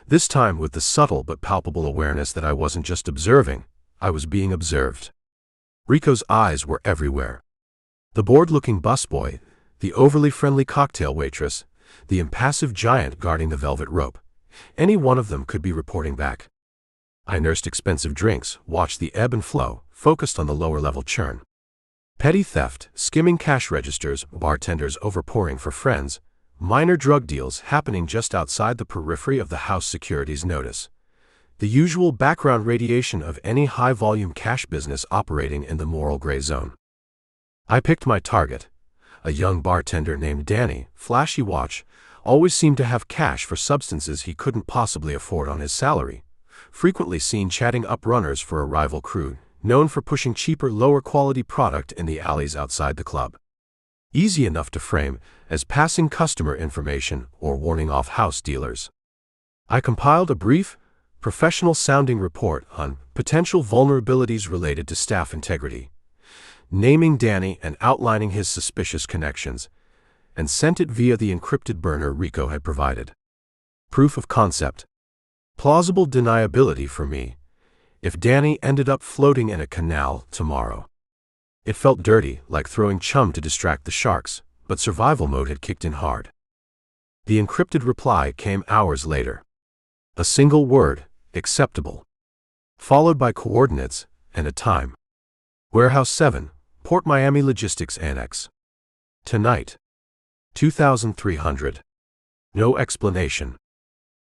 this time with the subtle but palpable awareness that I wasn't just observing, I was being observed. Rico's eyes were everywhere. The bored-looking busboy, the overly friendly cocktail waitress, the impassive giant guarding the velvet rope, any one of them could be reporting back. I nursed expensive drinks, watched the ebb and flow, focused on the lower-level churn. Petty theft, skimming cash registers, bartenders overpouring for friends, minor drug deals happening just outside the periphery of the house securities notice. The usual background radiation of any high-volume cash business operating in the moral gray zone. I picked my target. A young bartender named Danny, flashy watch, always seemed to have cash for substances he couldn't possibly afford on his salary, frequently seen chatting up runners for a rival crew, known for pushing cheaper, lower-quality product in the alleys outside the club. Easy enough to frame as passing customer information or warning off house dealers. I compiled a brief, professional-sounding report on potential vulnerabilities related to staff integrity, naming Danny and outlining his suspicious connections, and sent it via the encrypted burner Rico had provided. Proof of concept. Plausible deniability for me, if Danny ended up floating in a canal tomorrow. It felt dirty, like throwing chum to distract the sharks, but survival mode had kicked in hard. The encrypted reply came hours later. A single word, acceptable, followed by coordinates and a time. Warehouse 7, Port Miami Logistics Annex. Tonight. 2300. No explanation.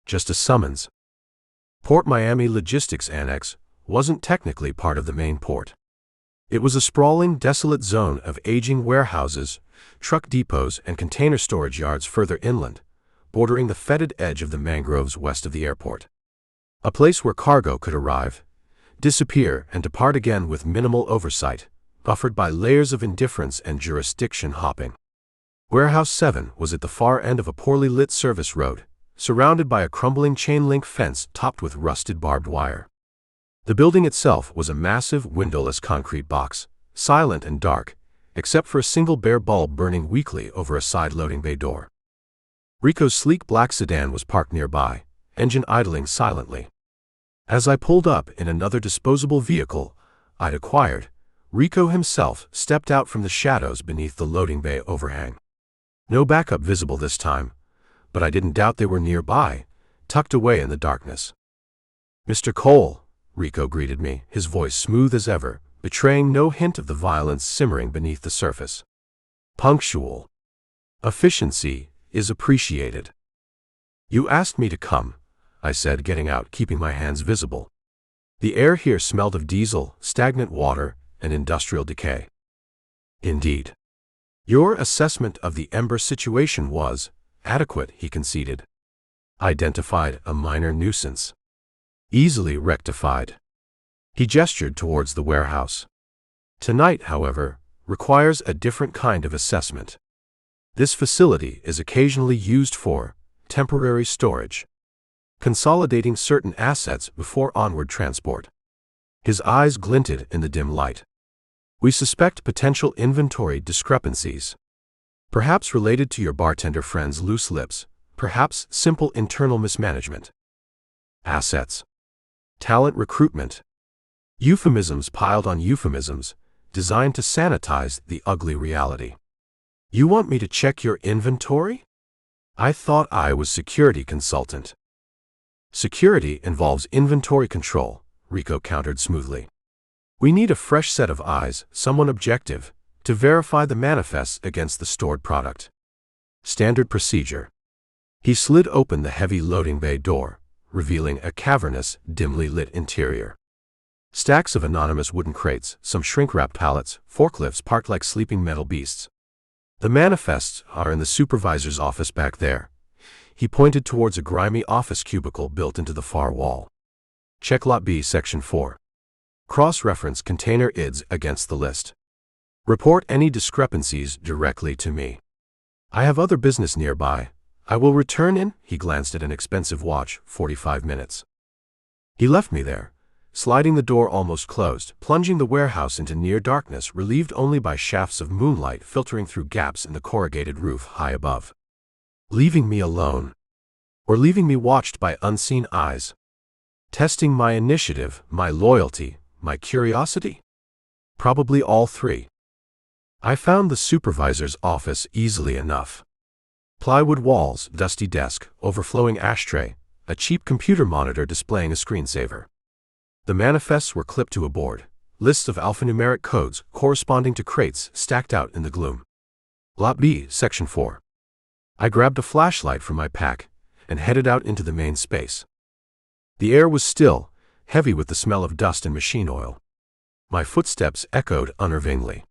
Just a summons. Port Miami Logistics Annex wasn't technically part of the main port. It was a sprawling, desolate zone of aging warehouses, truck depots, and container storage yards further inland, bordering the fetid edge of the mangroves west of the airport. A place where cargo could arrive, disappear, and depart again with minimal oversight, buffered by layers of indifference and jurisdiction hopping. Warehouse 7 was at the far end of a poorly lit service road, surrounded by a crumbling chain-link fence topped with rusted barbed wire. The building itself was a massive, windowless concrete box, silent and dark, except for a single bare bulb burning weakly over a side loading bay door. Rico's sleek black sedan was parked nearby, engine idling silently. As I pulled up in another disposable vehicle I'd acquired, Rico himself stepped out from the shadows beneath the loading bay overhang. No backup visible this time, but I didn't doubt they were nearby, tucked away in the darkness. "Mr. Cole," Rico greeted me, his voice smooth as ever, betraying no hint of the violence simmering beneath the surface. "Punctual. Efficiency is appreciated." "You asked me to come," I said, getting out, keeping my hands visible. The air here smelled of diesel, stagnant water, and industrial decay. "Indeed. Your assessment of the Ember situation was adequate," he conceded. "Identified a minor nuisance. Easily rectified." He gestured towards the warehouse. "Tonight, however, requires a different kind of assessment. This facility is occasionally used for temporary storage, consolidating certain assets before onward transport." His eyes glinted in the dim light. "We suspect potential inventory discrepancies. Perhaps related to your bartender friend's loose lips, perhaps simple internal mismanagement. Assets. Talent recruitment. Euphemisms piled on euphemisms, designed to sanitize the ugly reality." "You want me to check your inventory? I thought I was security consultant." "Security involves inventory control," Rico countered smoothly. "We need a fresh set of eyes, someone objective, to verify the manifests against the stored product. Standard procedure." He slid open the heavy loading bay door, revealing a cavernous, dimly lit interior. Stacks of anonymous wooden crates, some shrink-wrapped pallets, forklifts parked like sleeping metal beasts. "The manifests are in the supervisor's office back there." He pointed towards a grimy office cubicle built into the far wall. "Check Lot B, Section 4. Cross-reference container IDs against the list. Report any discrepancies directly to me. I have other business nearby. I will return in," he glanced at an expensive watch, 45 minutes. He left me there, sliding the door almost closed, plunging the warehouse into near darkness relieved only by shafts of moonlight filtering through gaps in the corrugated roof high above. Leaving me alone. Or leaving me watched by unseen eyes. Testing my initiative, my loyalty, my curiosity? Probably all three. I found the supervisor's office easily enough. Plywood walls, dusty desk, overflowing ashtray, a cheap computer monitor displaying a screensaver. The manifests were clipped to a board, lists of alphanumeric codes corresponding to crates stacked out in the gloom. Lot B, Section 4. I grabbed a flashlight from my pack and headed out into the main space. The air was still, heavy with the smell of dust and machine oil. My footsteps echoed unnervingly.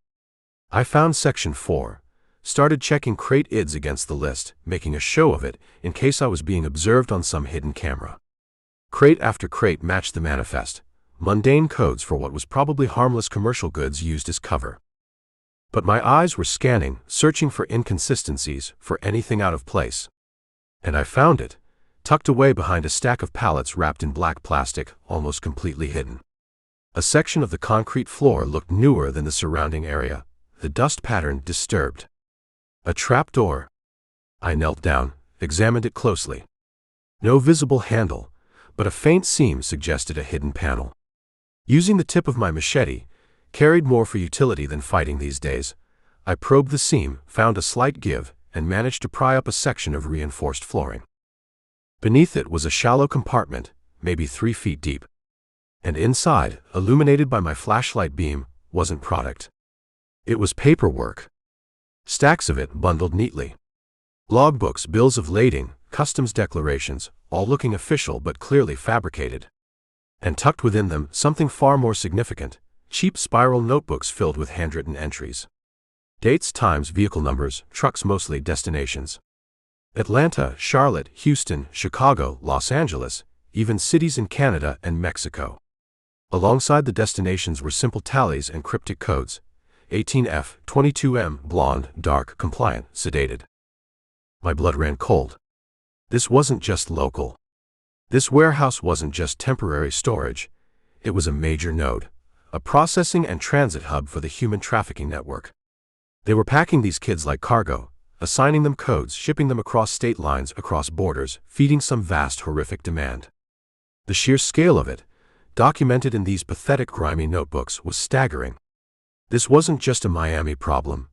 I found Section 4, started checking crate IDs against the list, making a show of it in case I was being observed on some hidden camera. Crate after crate matched the manifest, mundane codes for what was probably harmless commercial goods used as cover. But my eyes were scanning, searching for inconsistencies, for anything out of place. And I found it, tucked away behind a stack of pallets wrapped in black plastic, almost completely hidden. A section of the concrete floor looked newer than the surrounding area, the dust pattern disturbed. A trapdoor. I knelt down, examined it closely. No visible handle, but a faint seam suggested a hidden panel. Using the tip of my machete, carried more for utility than fighting these days, I probed the seam, found a slight give, and managed to pry up a section of reinforced flooring. Beneath it was a shallow compartment, maybe 3 feet deep. And inside, illuminated by my flashlight beam, wasn't product. It was paperwork. Stacks of it bundled neatly. Logbooks, bills of lading, customs declarations, all looking official but clearly fabricated. And tucked within them, something far more significant, cheap spiral notebooks filled with handwritten entries. Dates, times, vehicle numbers, trucks, mostly destinations. Atlanta, Charlotte, Houston, Chicago, Los Angeles, even cities in Canada and Mexico. Alongside the destinations were simple tallies and cryptic codes. 18F, 22M, blonde, dark, compliant, sedated. My blood ran cold. This wasn't just local. This warehouse wasn't just temporary storage. It was a major node, a processing and transit hub for the human trafficking network. They were packing these kids like cargo, assigning them codes, shipping them across state lines, across borders, feeding some vast, horrific demand. The sheer scale of it, documented in these pathetic, grimy notebooks, was staggering. This wasn't just a Miami problem.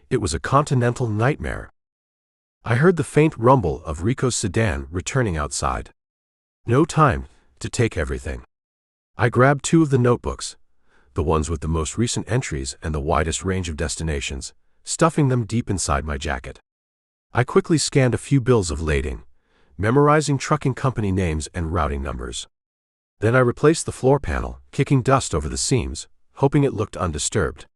It was a continental nightmare. I heard the faint rumble of Rico's sedan returning outside. No time to take everything. I grabbed 2 of the notebooks, the ones with the most recent entries and the widest range of destinations, stuffing them deep inside my jacket. I quickly scanned a few bills of lading, memorizing trucking company names and routing numbers. Then I replaced the floor panel, kicking dust over the seams, hoping it looked undisturbed.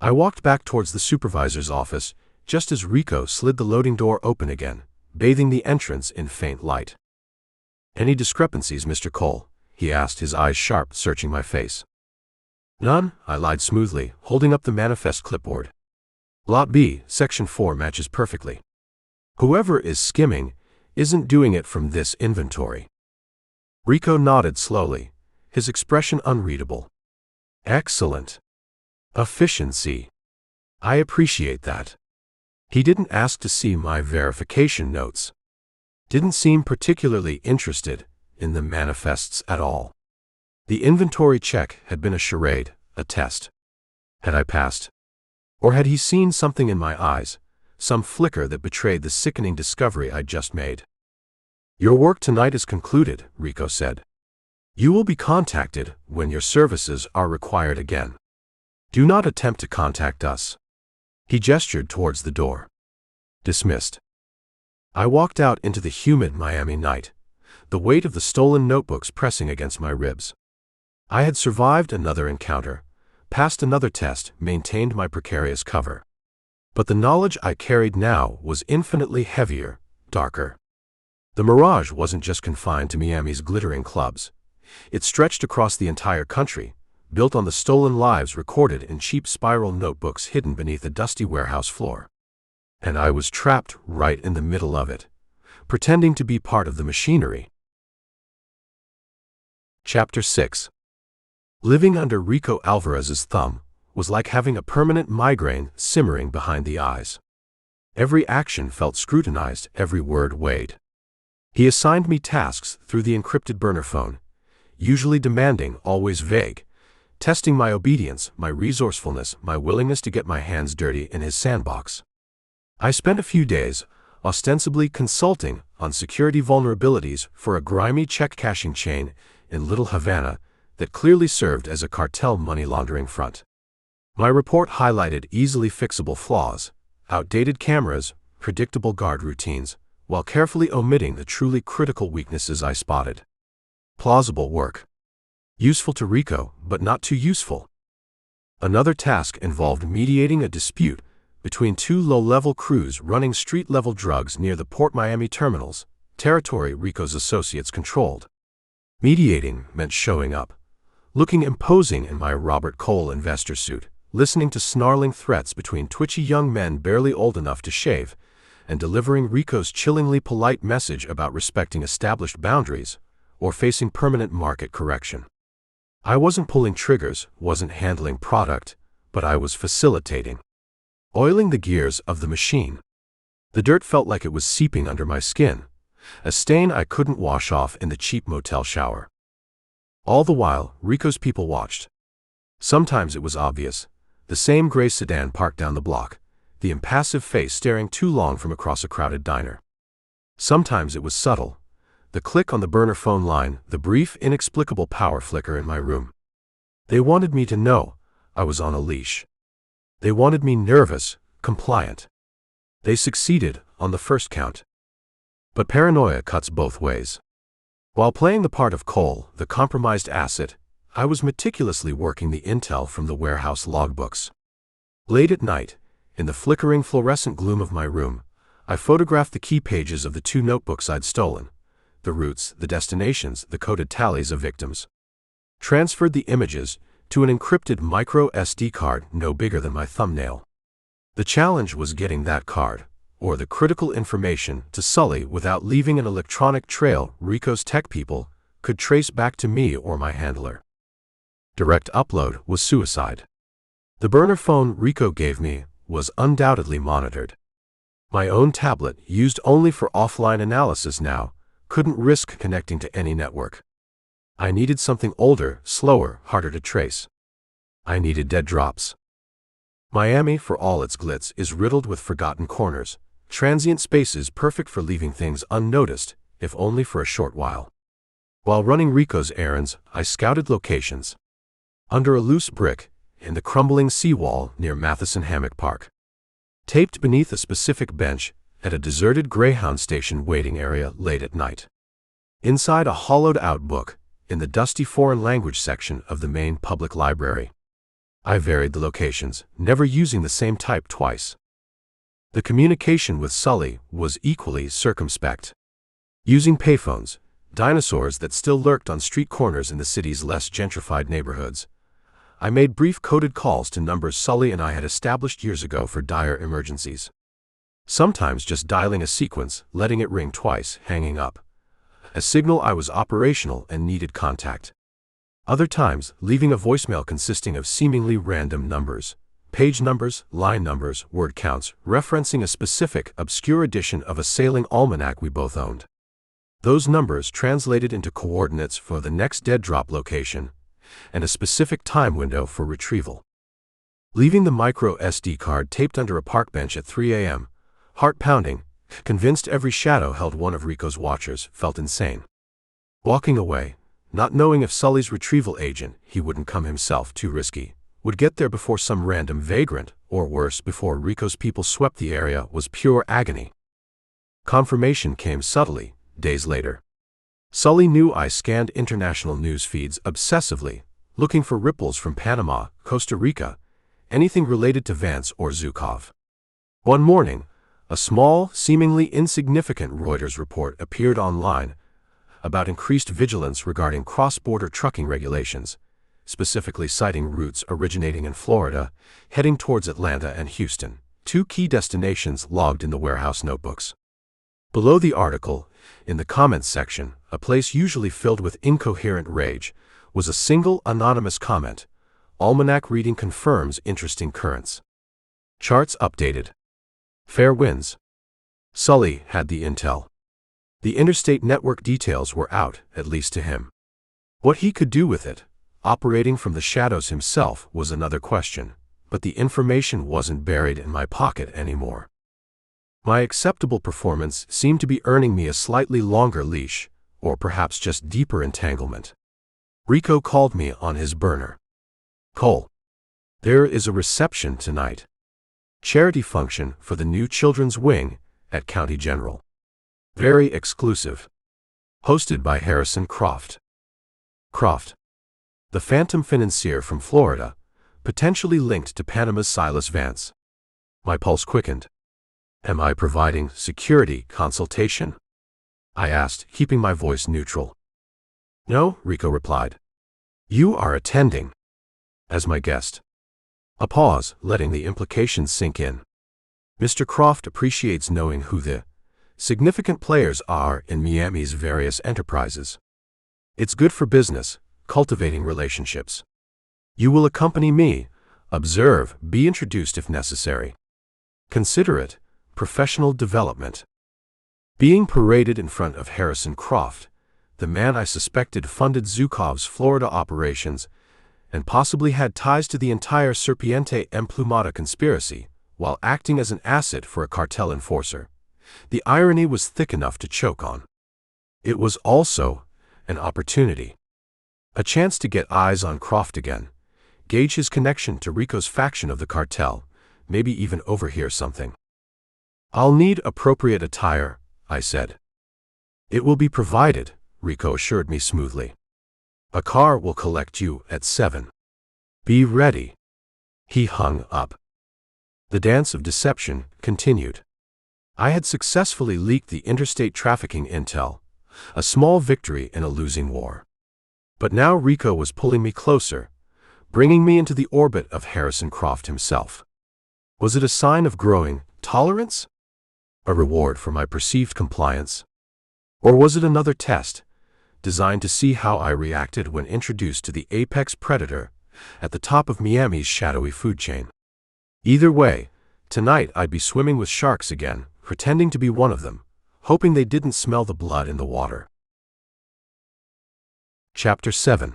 I walked back towards the supervisor's office, just as Rico slid the loading door open again, bathing the entrance in faint light. "Any discrepancies, Mr. Cole?" he asked, his eyes sharp, searching my face. "None," I lied smoothly, holding up the manifest clipboard. "Lot B, Section 4 matches perfectly. Whoever is skimming isn't doing it from this inventory." Rico nodded slowly, his expression unreadable. "Excellent. Efficiency. I appreciate that." He didn't ask to see my verification notes. Didn't seem particularly interested in the manifests at all. The inventory check had been a charade, a test. Had I passed? Or had he seen something in my eyes, some flicker that betrayed the sickening discovery I'd just made? "Your work tonight is concluded," Rico said. "You will be contacted when your services are required again. Do not attempt to contact us." He gestured towards the door. Dismissed. I walked out into the humid Miami night, the weight of the stolen notebooks pressing against my ribs. I had survived another encounter, passed another test, maintained my precarious cover. But the knowledge I carried now was infinitely heavier, darker. The Mirage wasn't just confined to Miami's glittering clubs. It stretched across the entire country, built on the stolen lives recorded in cheap spiral notebooks hidden beneath a dusty warehouse floor. And I was trapped right in the middle of it, pretending to be part of the machinery. Chapter 6. Living under Rico Alvarez's thumb was like having a permanent migraine simmering behind the eyes. Every action felt scrutinized, every word weighed. He assigned me tasks through the encrypted burner phone, usually demanding, always vague, testing my obedience, my resourcefulness, my willingness to get my hands dirty in his sandbox. I spent a few days, ostensibly consulting on security vulnerabilities for a grimy check-cashing chain in Little Havana that clearly served as a cartel money laundering front. My report highlighted easily fixable flaws, outdated cameras, predictable guard routines, while carefully omitting the truly critical weaknesses I spotted. Plausible work. Useful to Rico, but not too useful. Another task involved mediating a dispute between two low-level crews running street-level drugs near the Port Miami terminals, territory Rico's associates controlled. Mediating meant showing up, looking imposing in my Robert Cole investor suit, listening to snarling threats between twitchy young men barely old enough to shave, and delivering Rico's chillingly polite message about respecting established boundaries or facing permanent market correction. I wasn't pulling triggers, wasn't handling product, but I was facilitating. Oiling the gears of the machine. The dirt felt like it was seeping under my skin, a stain I couldn't wash off in the cheap motel shower. All the while, Rico's people watched. Sometimes it was obvious, the same gray sedan parked down the block, the impassive face staring too long from across a crowded diner. Sometimes it was subtle, the click on the burner phone line, the brief, inexplicable power flicker in my room. They wanted me to know I was on a leash. They wanted me nervous, compliant. They succeeded on the first count. But paranoia cuts both ways. While playing the part of Cole, the compromised asset, I was meticulously working the intel from the warehouse logbooks. Late at night, in the flickering fluorescent gloom of my room, I photographed the key pages of the 2 notebooks I'd stolen, the routes, the destinations, the coded tallies of victims. Transferred the images to an encrypted micro SD card no bigger than my thumbnail. The challenge was getting that card, or the critical information, to Sully without leaving an electronic trail Rico's tech people could trace back to me or my handler. Direct upload was suicide. The burner phone Rico gave me was undoubtedly monitored. My own tablet, used only for offline analysis now, couldn't risk connecting to any network. I needed something older, slower, harder to trace. I needed dead drops. Miami, for all its glitz, is riddled with forgotten corners, transient spaces perfect for leaving things unnoticed, if only for a short while. While running Rico's errands, I scouted locations. Under a loose brick, in the crumbling seawall near Matheson Hammock Park. Taped beneath a specific bench at a deserted Greyhound station waiting area late at night. Inside a hollowed-out book, in the dusty foreign language section of the main public library. I varied the locations, never using the same type twice. The communication with Sully was equally circumspect. Using payphones, dinosaurs that still lurked on street corners in the city's less gentrified neighborhoods, I made brief coded calls to numbers Sully and I had established years ago for dire emergencies. Sometimes just dialing a sequence, letting it ring twice, hanging up. A signal I was operational and needed contact. Other times, leaving a voicemail consisting of seemingly random numbers, page numbers, line numbers, word counts, referencing a specific, obscure edition of a sailing almanac we both owned. Those numbers translated into coordinates for the next dead drop location, and a specific time window for retrieval. Leaving the micro SD card taped under a park bench at 3 a.m., heart pounding, convinced every shadow held one of Rico's watchers, felt insane. Walking away, not knowing if Sully's retrieval agent, he wouldn't come himself, too risky, would get there before some random vagrant, or worse, before Rico's people swept the area, was pure agony. Confirmation came subtly, days later. Sully knew I scanned international news feeds obsessively, looking for ripples from Panama, Costa Rica, anything related to Vance or Zukov. One morning, a small, seemingly insignificant Reuters report appeared online about increased vigilance regarding cross-border trucking regulations, specifically citing routes originating in Florida, heading towards Atlanta and Houston, 2 key destinations logged in the warehouse notebooks. Below the article, in the comments section, a place usually filled with incoherent rage, was a single anonymous comment. Almanac reading confirms interesting currents. Charts updated. Fair winds. Sully had the intel. The interstate network details were out, at least to him. What he could do with it, operating from the shadows himself, was another question, but the information wasn't buried in my pocket anymore. My acceptable performance seemed to be earning me a slightly longer leash, or perhaps just deeper entanglement. Rico called me on his burner. Cole. There is a reception tonight. Charity function for the new children's wing at County General. Very exclusive. Hosted by Harrison Croft. Croft. The phantom financier from Florida, potentially linked to Panama's Silas Vance. My pulse quickened. Am I providing security consultation? I asked, keeping my voice neutral. No, Rico replied. You are attending. As my guest. A pause, letting the implications sink in. Mr. Croft appreciates knowing who the significant players are in Miami's various enterprises. It's good for business, cultivating relationships. You will accompany me, observe, be introduced if necessary. Consider it professional development. Being paraded in front of Harrison Croft, the man I suspected funded Zhukov's Florida operations and possibly had ties to the entire Serpiente Emplumada conspiracy, while acting as an asset for a cartel enforcer. The irony was thick enough to choke on. It was also an opportunity. A chance to get eyes on Croft again, gauge his connection to Rico's faction of the cartel, maybe even overhear something. I'll need appropriate attire, I said. It will be provided, Rico assured me smoothly. A car will collect you at 7. Be ready. He hung up. The dance of deception continued. I had successfully leaked the interstate trafficking intel, a small victory in a losing war. But now Rico was pulling me closer, bringing me into the orbit of Harrison Croft himself. Was it a sign of growing tolerance? A reward for my perceived compliance? Or was it another test, designed to see how I reacted when introduced to the apex predator at the top of Miami's shadowy food chain? Either way, tonight I'd be swimming with sharks again, pretending to be one of them, hoping they didn't smell the blood in the water. Chapter 7.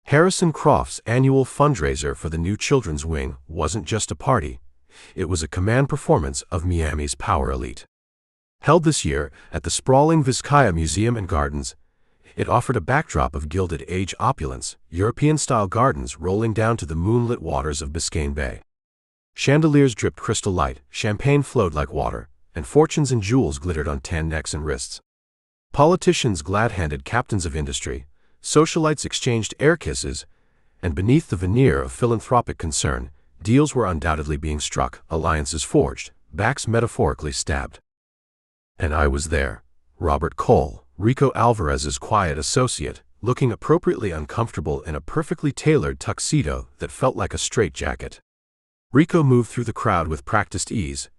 Harrison Croft's annual fundraiser for the new children's wing wasn't just a party, it was a command performance of Miami's power elite. Held this year at the sprawling Vizcaya Museum and Gardens, it offered a backdrop of Gilded Age opulence, European-style gardens rolling down to the moonlit waters of Biscayne Bay. Chandeliers dripped crystal light, champagne flowed like water, and fortunes and jewels glittered on tan necks and wrists. Politicians glad-handed captains of industry, socialites exchanged air kisses, and beneath the veneer of philanthropic concern, deals were undoubtedly being struck, alliances forged, backs metaphorically stabbed. And I was there, Robert Cole, Rico Alvarez's quiet associate, looking appropriately uncomfortable in a perfectly tailored tuxedo that felt like a straitjacket. Rico moved through the crowd with practiced ease,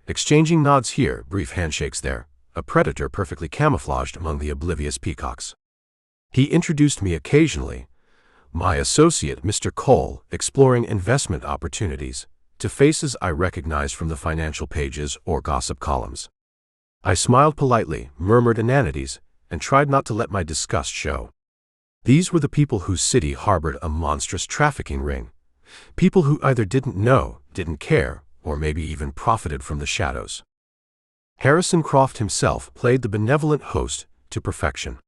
exchanging nods here, brief handshakes there, a predator perfectly camouflaged among the oblivious peacocks. He introduced me occasionally, my associate Mr. Cole, exploring investment opportunities, to faces I recognized from the financial pages or gossip columns. I smiled politely, murmured inanities, and tried not to let my disgust show. These were the people whose city harbored a monstrous trafficking ring, people who either didn't know, didn't care, or maybe even profited from the shadows. Harrison Croft himself played the benevolent host to perfection.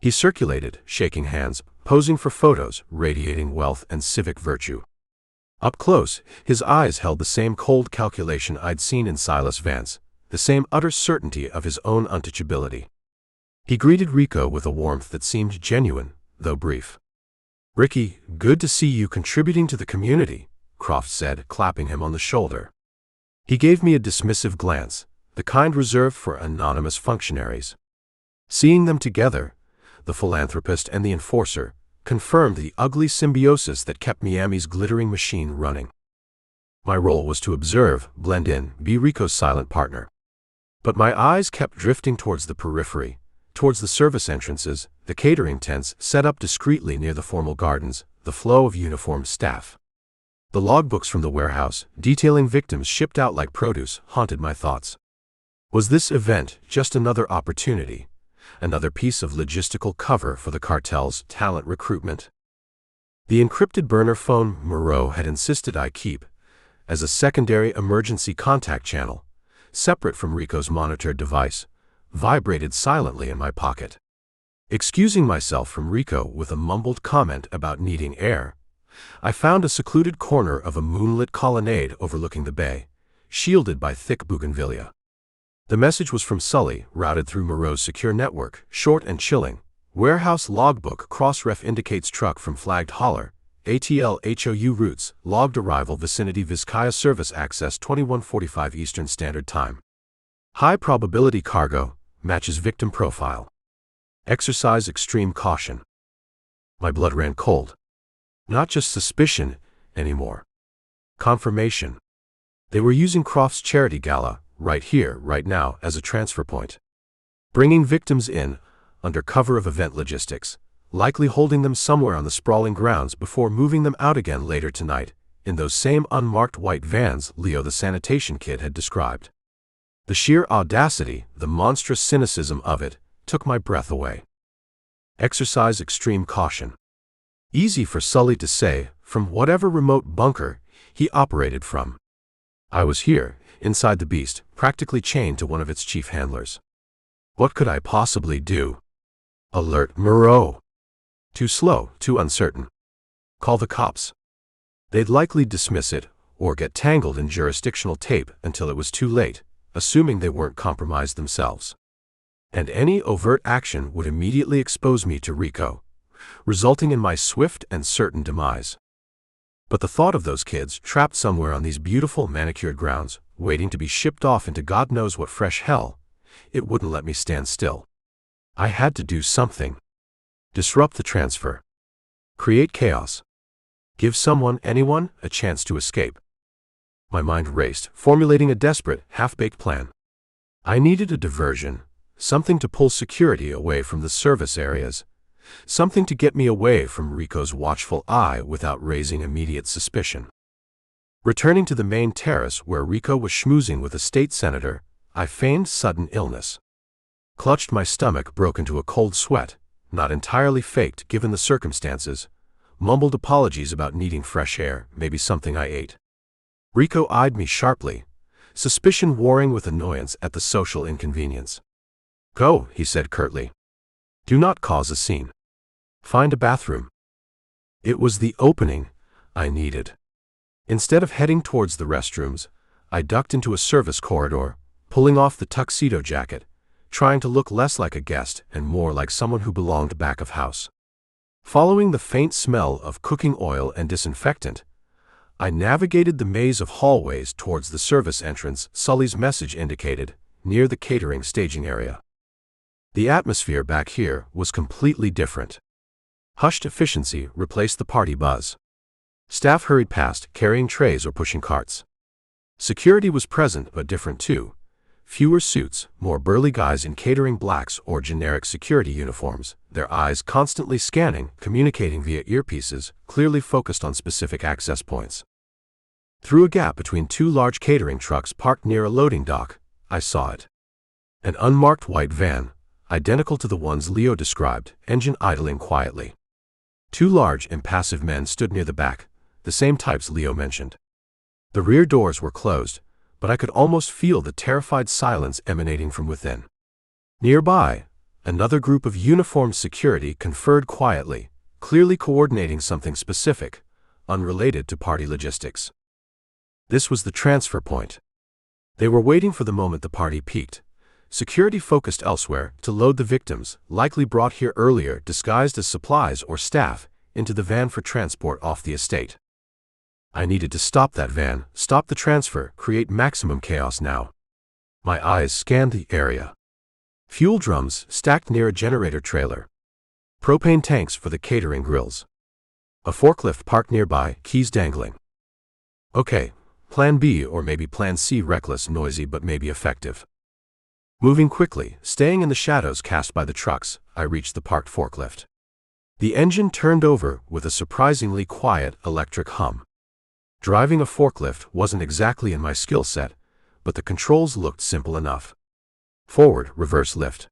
He circulated, shaking hands, posing for photos, radiating wealth and civic virtue. Up close, his eyes held the same cold calculation I'd seen in Silas Vance, the same utter certainty of his own untouchability. He greeted Rico with a warmth that seemed genuine, though brief. "Ricky, good to see you contributing to the community," Croft said, clapping him on the shoulder. He gave me a dismissive glance, the kind reserved for anonymous functionaries. Seeing them together, the philanthropist and the enforcer, confirmed the ugly symbiosis that kept Miami's glittering machine running. My role was to observe, blend in, be Rico's silent partner. But my eyes kept drifting towards the periphery, towards the service entrances, the catering tents set up discreetly near the formal gardens, the flow of uniformed staff. The logbooks from the warehouse, detailing victims shipped out like produce, haunted my thoughts. Was this event just another opportunity, another piece of logistical cover for the cartel's talent recruitment? The encrypted burner phone Moreau had insisted I keep, as a secondary emergency contact channel, separate from Rico's monitored device, vibrated silently in my pocket. Excusing myself from Rico with a mumbled comment about needing air, I found a secluded corner of a moonlit colonnade overlooking the bay, shielded by thick bougainvillea. The message was from Sully, routed through Moreau's secure network, short and chilling. Warehouse logbook cross-ref indicates truck from flagged holler, ATL HOU routes, logged arrival vicinity Vizcaya service access 21:45 Eastern Standard Time. High probability cargo, matches victim profile. Exercise extreme caution. My blood ran cold. Not just suspicion anymore. Confirmation. They were using Croft's charity gala, right here, right now, as a transfer point. Bringing victims in, under cover of event logistics, likely holding them somewhere on the sprawling grounds before moving them out again later tonight, in those same unmarked white vans Leo the sanitation kid had described. The sheer audacity, the monstrous cynicism of it, took my breath away. Exercise extreme caution. Easy for Sully to say, from whatever remote bunker he operated from. I was here, inside the beast, practically chained to one of its chief handlers. What could I possibly do? Alert Moreau. Too slow, too uncertain. Call the cops. They'd likely dismiss it, or get tangled in jurisdictional tape until it was too late, assuming they weren't compromised themselves. And any overt action would immediately expose me to Rico, resulting in my swift and certain demise. But the thought of those kids trapped somewhere on these beautiful manicured grounds, waiting to be shipped off into God knows what fresh hell, it wouldn't let me stand still. I had to do something. Disrupt the transfer. Create chaos. Give someone, anyone, a chance to escape. My mind raced, formulating a desperate, half-baked plan. I needed a diversion, something to pull security away from the service areas, something to get me away from Rico's watchful eye without raising immediate suspicion. Returning to the main terrace where Rico was schmoozing with a state senator, I feigned sudden illness. Clutched my stomach, broke into a cold sweat, not entirely faked given the circumstances, mumbled apologies about needing fresh air, maybe something I ate. Rico eyed me sharply, suspicion warring with annoyance at the social inconvenience. Go, he said curtly. Do not cause a scene. Find a bathroom. It was the opening I needed. Instead of heading towards the restrooms, I ducked into a service corridor, pulling off the tuxedo jacket, trying to look less like a guest and more like someone who belonged back of house. Following the faint smell of cooking oil and disinfectant, I navigated the maze of hallways towards the service entrance Sully's message indicated, near the catering staging area. The atmosphere back here was completely different. Hushed efficiency replaced the party buzz. Staff hurried past, carrying trays or pushing carts. Security was present but different too. Fewer suits, more burly guys in catering blacks or generic security uniforms, their eyes constantly scanning, communicating via earpieces, clearly focused on specific access points. Through a gap between two large catering trucks parked near a loading dock, I saw it. An unmarked white van, identical to the ones Leo described, engine idling quietly. Two large, impassive men stood near the back, the same types Leo mentioned. The rear doors were closed, but I could almost feel the terrified silence emanating from within. Nearby, another group of uniformed security conferred quietly, clearly coordinating something specific, unrelated to party logistics. This was the transfer point. They were waiting for the moment the party peaked. Security focused elsewhere to load the victims, likely brought here earlier disguised as supplies or staff, into the van for transport off the estate. I needed to stop that van, stop the transfer, create maximum chaos now. My eyes scanned the area. Fuel drums stacked near a generator trailer. Propane tanks for the catering grills. A forklift parked nearby, keys dangling. Okay, plan B or maybe plan C, reckless, noisy but maybe effective. Moving quickly, staying in the shadows cast by the trucks, I reached the parked forklift. The engine turned over with a surprisingly quiet electric hum. Driving a forklift wasn't exactly in my skill set, but the controls looked simple enough. Forward, reverse lift.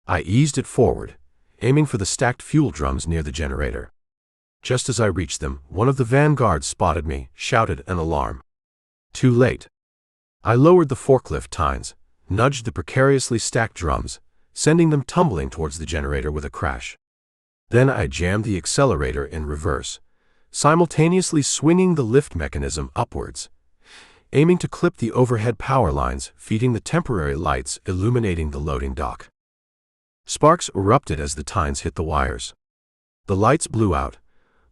I eased it forward, aiming for the stacked fuel drums near the generator. Just as I reached them, one of the van guards spotted me, shouted an alarm. Too late. I lowered the forklift tines, nudged the precariously stacked drums, sending them tumbling towards the generator with a crash. Then I jammed the accelerator in reverse, simultaneously swinging the lift mechanism upwards, aiming to clip the overhead power lines feeding the temporary lights illuminating the loading dock. Sparks erupted as the tines hit the wires. The lights blew out,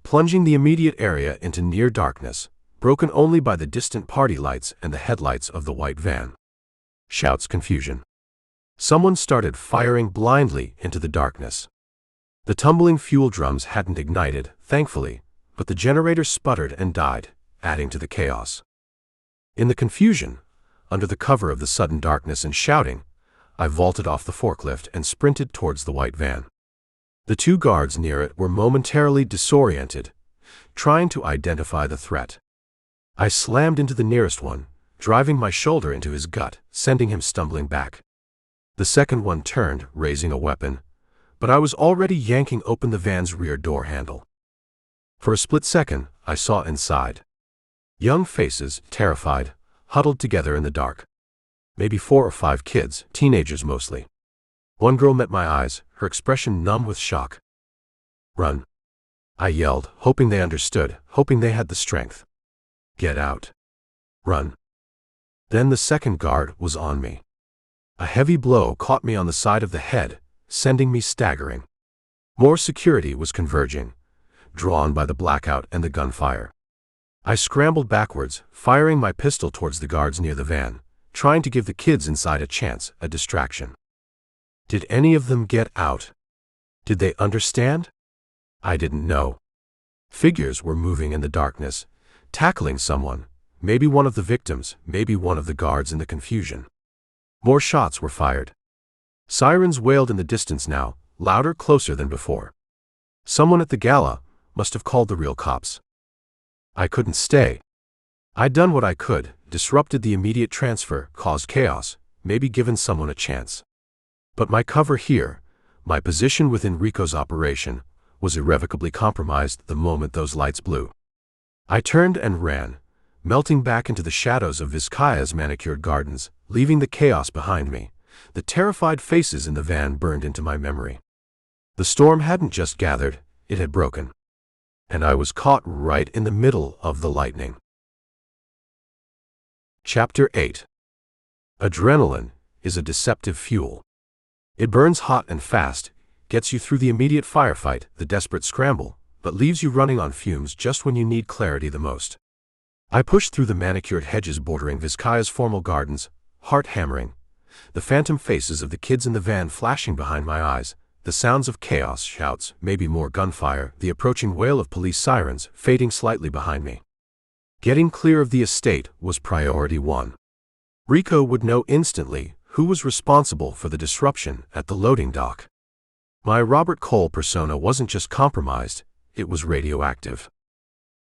plunging the immediate area into near darkness, broken only by the distant party lights and the headlights of the white van. Shouts, confusion. Someone started firing blindly into the darkness. The tumbling fuel drums hadn't ignited, thankfully, but the generator sputtered and died, adding to the chaos. In the confusion, under the cover of the sudden darkness and shouting, I vaulted off the forklift and sprinted towards the white van. The two guards near it were momentarily disoriented, trying to identify the threat. I slammed into the nearest one, driving my shoulder into his gut, sending him stumbling back. The second one turned, raising a weapon, but I was already yanking open the van's rear door handle. For a split second, I saw inside. Young faces, terrified, huddled together in the dark. Maybe 4 or 5 kids, teenagers mostly. One girl met my eyes, her expression numb with shock. "Run!" I yelled, hoping they understood, hoping they had the strength. "Get out! Run!" Then the second guard was on me. A heavy blow caught me on the side of the head, sending me staggering. More security was converging, drawn by the blackout and the gunfire. I scrambled backwards, firing my pistol towards the guards near the van, trying to give the kids inside a chance, a distraction. Did any of them get out? Did they understand? I didn't know. Figures were moving in the darkness, tackling someone, maybe one of the victims, maybe one of the guards in the confusion. More shots were fired. Sirens wailed in the distance now, louder, closer than before. Someone at the gala must have called the real cops. I couldn't stay. I'd done what I could, disrupted the immediate transfer, caused chaos, maybe given someone a chance. But my cover here, my position within Rico's operation, was irrevocably compromised the moment those lights blew. I turned and ran, melting back into the shadows of Vizcaya's manicured gardens, leaving the chaos behind me. The terrified faces in the van burned into my memory. The storm hadn't just gathered, it had broken. And I was caught right in the middle of the lightning. Chapter 8. Adrenaline is a deceptive fuel. It burns hot and fast, gets you through the immediate firefight, the desperate scramble, but leaves you running on fumes just when you need clarity the most. I pushed through the manicured hedges bordering Vizcaya's formal gardens, heart hammering, the phantom faces of the kids in the van flashing behind my eyes, the sounds of chaos, shouts, maybe more gunfire, the approaching wail of police sirens fading slightly behind me. Getting clear of the estate was priority 1. Rico would know instantly who was responsible for the disruption at the loading dock. My Robert Cole persona wasn't just compromised, it was radioactive.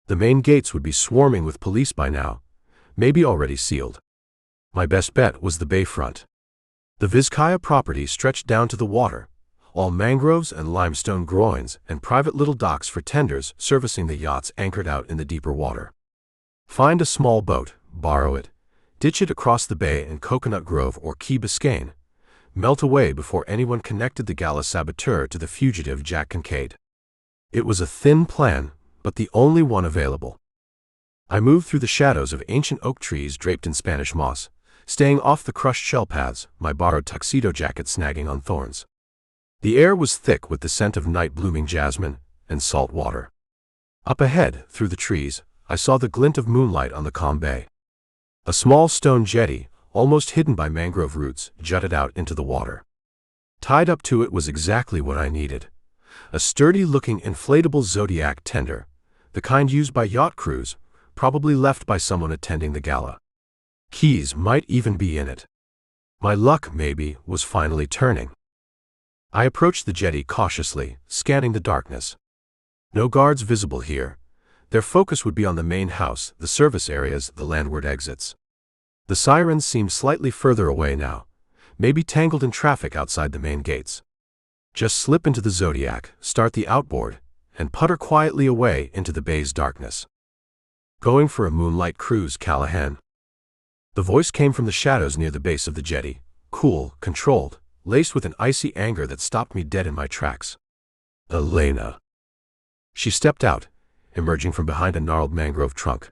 The main gates would be swarming with police by now, maybe already sealed. My best bet was the bayfront. The Vizcaya property stretched down to the water, all mangroves and limestone groins and private little docks for tenders servicing the yachts anchored out in the deeper water. Find a small boat, borrow it, ditch it across the bay in Coconut Grove or Key Biscayne, melt away before anyone connected the gala saboteur to the fugitive Jack Kincaid. It was a thin plan, but the only one available. I moved through the shadows of ancient oak trees draped in Spanish moss, staying off the crushed shell paths, my borrowed tuxedo jacket snagging on thorns. The air was thick with the scent of night-blooming jasmine and salt water. Up ahead, through the trees, I saw the glint of moonlight on the calm bay. A small stone jetty, almost hidden by mangrove roots, jutted out into the water. Tied up to it was exactly what I needed. A sturdy-looking inflatable Zodiac tender, the kind used by yacht crews, probably left by someone attending the gala. Keys might even be in it. My luck, maybe, was finally turning. I approached the jetty cautiously, scanning the darkness. No guards visible here. Their focus would be on the main house, the service areas, the landward exits. The sirens seemed slightly further away now, maybe tangled in traffic outside the main gates. Just slip into the Zodiac, start the outboard, and putter quietly away into the bay's darkness. Going for a moonlight cruise, Callahan. The voice came from the shadows near the base of the jetty, cool, controlled, laced with an icy anger that stopped me dead in my tracks. Elena. She stepped out, emerging from behind a gnarled mangrove trunk.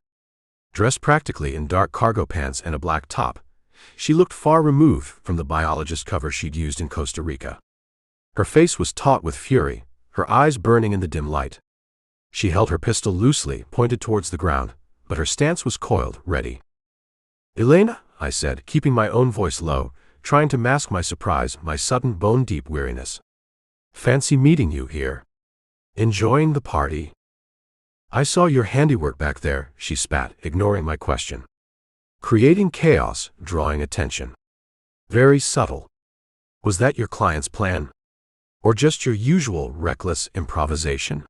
Dressed practically in dark cargo pants and a black top, she looked far removed from the biologist cover she'd used in Costa Rica. Her face was taut with fury, her eyes burning in the dim light. She held her pistol loosely, pointed towards the ground, but her stance was coiled, ready. "Elena," I said, keeping my own voice low, trying to mask my surprise, my sudden bone-deep weariness. "Fancy meeting you here. Enjoying the party?" "I saw your handiwork back there," she spat, ignoring my question. "Creating chaos, drawing attention. Very subtle. Was that your client's plan? Or just your usual reckless improvisation?"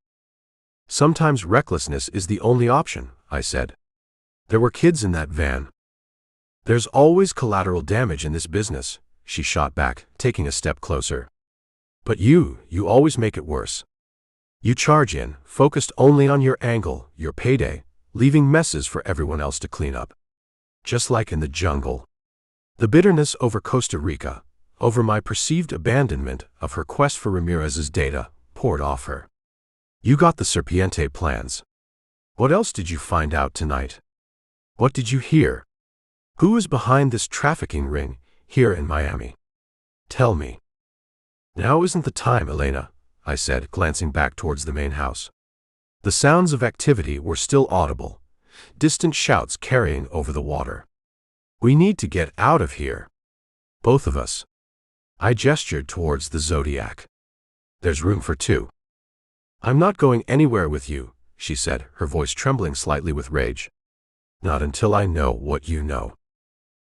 "Sometimes recklessness is the only option," I said. "There were kids in that van." "There's always collateral damage in this business," she shot back, taking a step closer. "But you always make it worse. You charge in, focused only on your angle, your payday, leaving messes for everyone else to clean up. Just like in the jungle." The bitterness over Costa Rica, over my perceived abandonment of her quest for Ramirez's data, poured off her. "You got the Serpiente plans. What else did you find out tonight? What did you hear? Who is behind this trafficking ring here in Miami? Tell me." "Now isn't the time, Elena," I said, glancing back towards the main house. The sounds of activity were still audible, distant shouts carrying over the water. "We need to get out of here. Both of us." I gestured towards the Zodiac. "There's room for two." "I'm not going anywhere with you," she said, her voice trembling slightly with rage. "Not until I know what you know.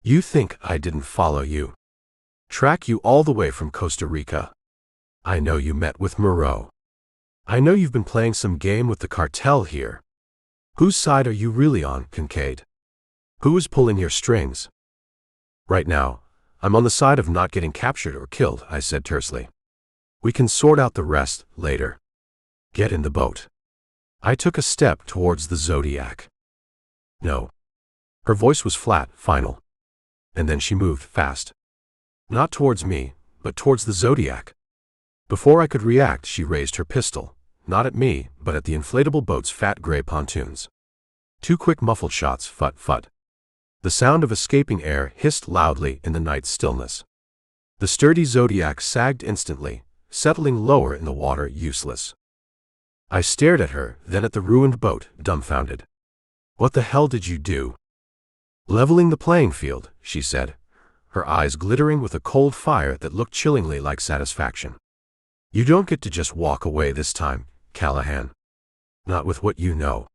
You think I didn't follow you? Track you all the way from Costa Rica? I know you met with Mirage. I know you've been playing some game with the cartel here. Whose side are you really on, Kincaid? Who is pulling your strings?" "Right now, I'm on the side of not getting captured or killed," I said tersely. "We can sort out the rest later. Get in the boat." I took a step towards the Zodiac. "No." Her voice was flat, final. And then she moved fast. Not towards me, but towards the Zodiac. Before I could react, she raised her pistol, not at me, but at the inflatable boat's fat gray pontoons. Two quick muffled shots, fut-fut. The sound of escaping air hissed loudly in the night's stillness. The sturdy Zodiac sagged instantly, settling lower in the water, useless. I stared at her, then at the ruined boat, dumbfounded. "What the hell did you do?" "Leveling the playing field," she said, her eyes glittering with a cold fire that looked chillingly like satisfaction. "You don't get to just walk away this time, Callahan. Not with what you know."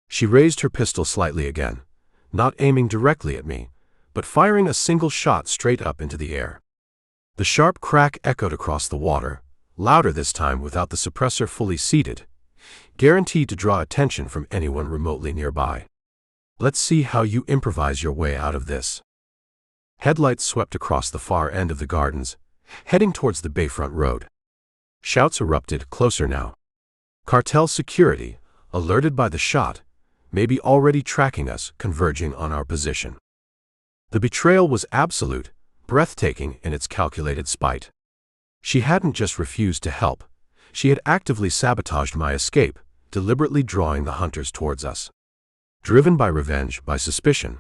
She raised her pistol slightly again, not aiming directly at me, but firing a single shot straight up into the air. The sharp crack echoed across the water, louder this time without the suppressor fully seated, guaranteed to draw attention from anyone remotely nearby. "Let's see how you improvise your way out of this." Headlights swept across the far end of the gardens, heading towards the bayfront road. Shouts erupted, closer now. Cartel security, alerted by the shot, maybe already tracking us, converging on our position. The betrayal was absolute, breathtaking in its calculated spite. She hadn't just refused to help, she had actively sabotaged my escape, deliberately drawing the hunters towards us. Driven by revenge, by suspicion,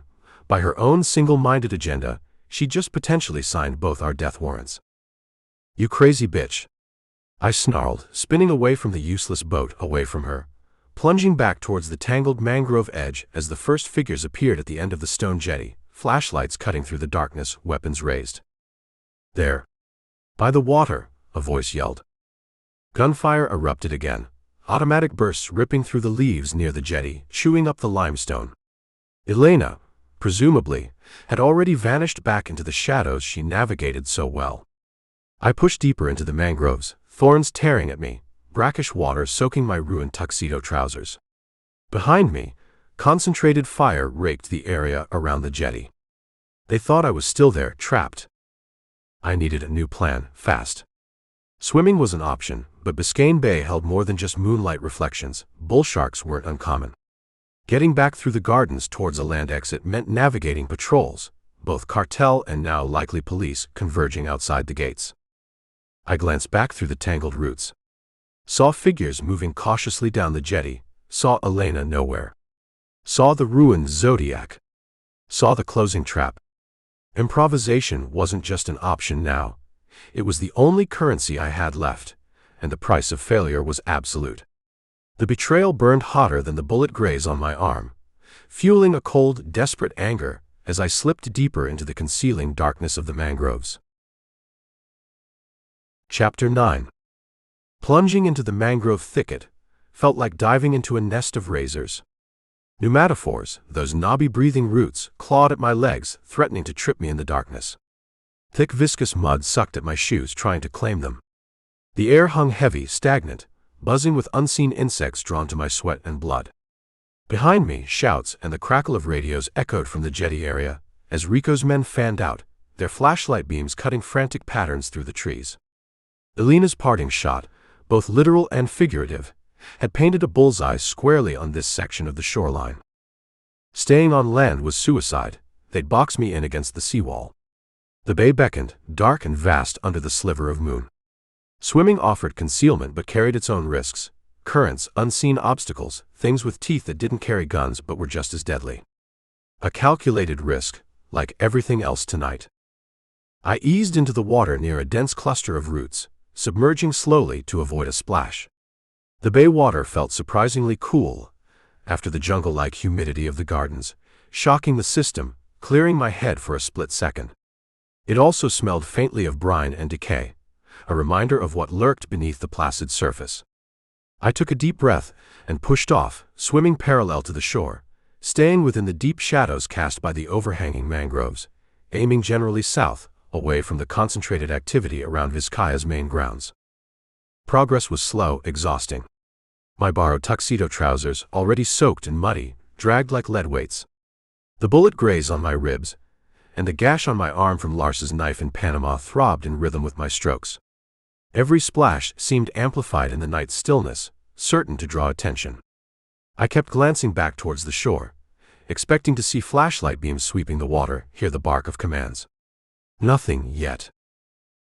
by her own single-minded agenda, she just potentially signed both our death warrants. "You crazy bitch," I snarled, spinning away from the useless boat, away from her, plunging back towards the tangled mangrove edge as the first figures appeared at the end of the stone jetty, flashlights cutting through the darkness, weapons raised. "There. By the water," a voice yelled. Gunfire erupted again, automatic bursts ripping through the leaves near the jetty, chewing up the limestone. Elena, presumably, had already vanished back into the shadows she navigated so well. I pushed deeper into the mangroves, thorns tearing at me, brackish water soaking my ruined tuxedo trousers. Behind me, concentrated fire raked the area around the jetty. They thought I was still there, trapped. I needed a new plan, fast. Swimming was an option, but Biscayne Bay held more than just moonlight reflections. Bull sharks weren't uncommon. Getting back through the gardens towards a land exit meant navigating patrols, both cartel and now likely police, converging outside the gates. I glanced back through the tangled roots. Saw figures moving cautiously down the jetty, saw Elena nowhere. Saw the ruined Zodiac. Saw the closing trap. Improvisation wasn't just an option now. It was the only currency I had left, and the price of failure was absolute. The betrayal burned hotter than the bullet graze on my arm, fueling a cold, desperate anger as I slipped deeper into the concealing darkness of the mangroves. Chapter 9. Plunging into the mangrove thicket felt like diving into a nest of razors. Pneumatophores, those knobby breathing roots, clawed at my legs, threatening to trip me in the darkness. Thick viscous mud sucked at my shoes, trying to claim them. The air hung heavy, stagnant, buzzing with unseen insects drawn to my sweat and blood. Behind me, shouts and the crackle of radios echoed from the jetty area as Rico's men fanned out, their flashlight beams cutting frantic patterns through the trees. Elena's parting shot, both literal and figurative, had painted a bullseye squarely on this section of the shoreline. Staying on land was suicide. They'd box me in against the seawall. The bay beckoned, dark and vast under the sliver of moon. Swimming offered concealment but carried its own risks. Currents, unseen obstacles, things with teeth that didn't carry guns but were just as deadly. A calculated risk, like everything else tonight. I eased into the water near a dense cluster of roots, submerging slowly to avoid a splash. The bay water felt surprisingly cool, after the jungle-like humidity of the gardens, shocking the system, clearing my head for a split second. It also smelled faintly of brine and decay, a reminder of what lurked beneath the placid surface. I took a deep breath and pushed off, swimming parallel to the shore, staying within the deep shadows cast by the overhanging mangroves, aiming generally south, away from the concentrated activity around Vizcaya's main grounds. Progress was slow, exhausting. My borrowed tuxedo trousers, already soaked and muddy, dragged like lead weights. The bullet grazed on my ribs, and the gash on my arm from Lars's knife in Panama throbbed in rhythm with my strokes. Every splash seemed amplified in the night's stillness, certain to draw attention. I kept glancing back towards the shore, expecting to see flashlight beams sweeping the water, hear the bark of commands. Nothing yet.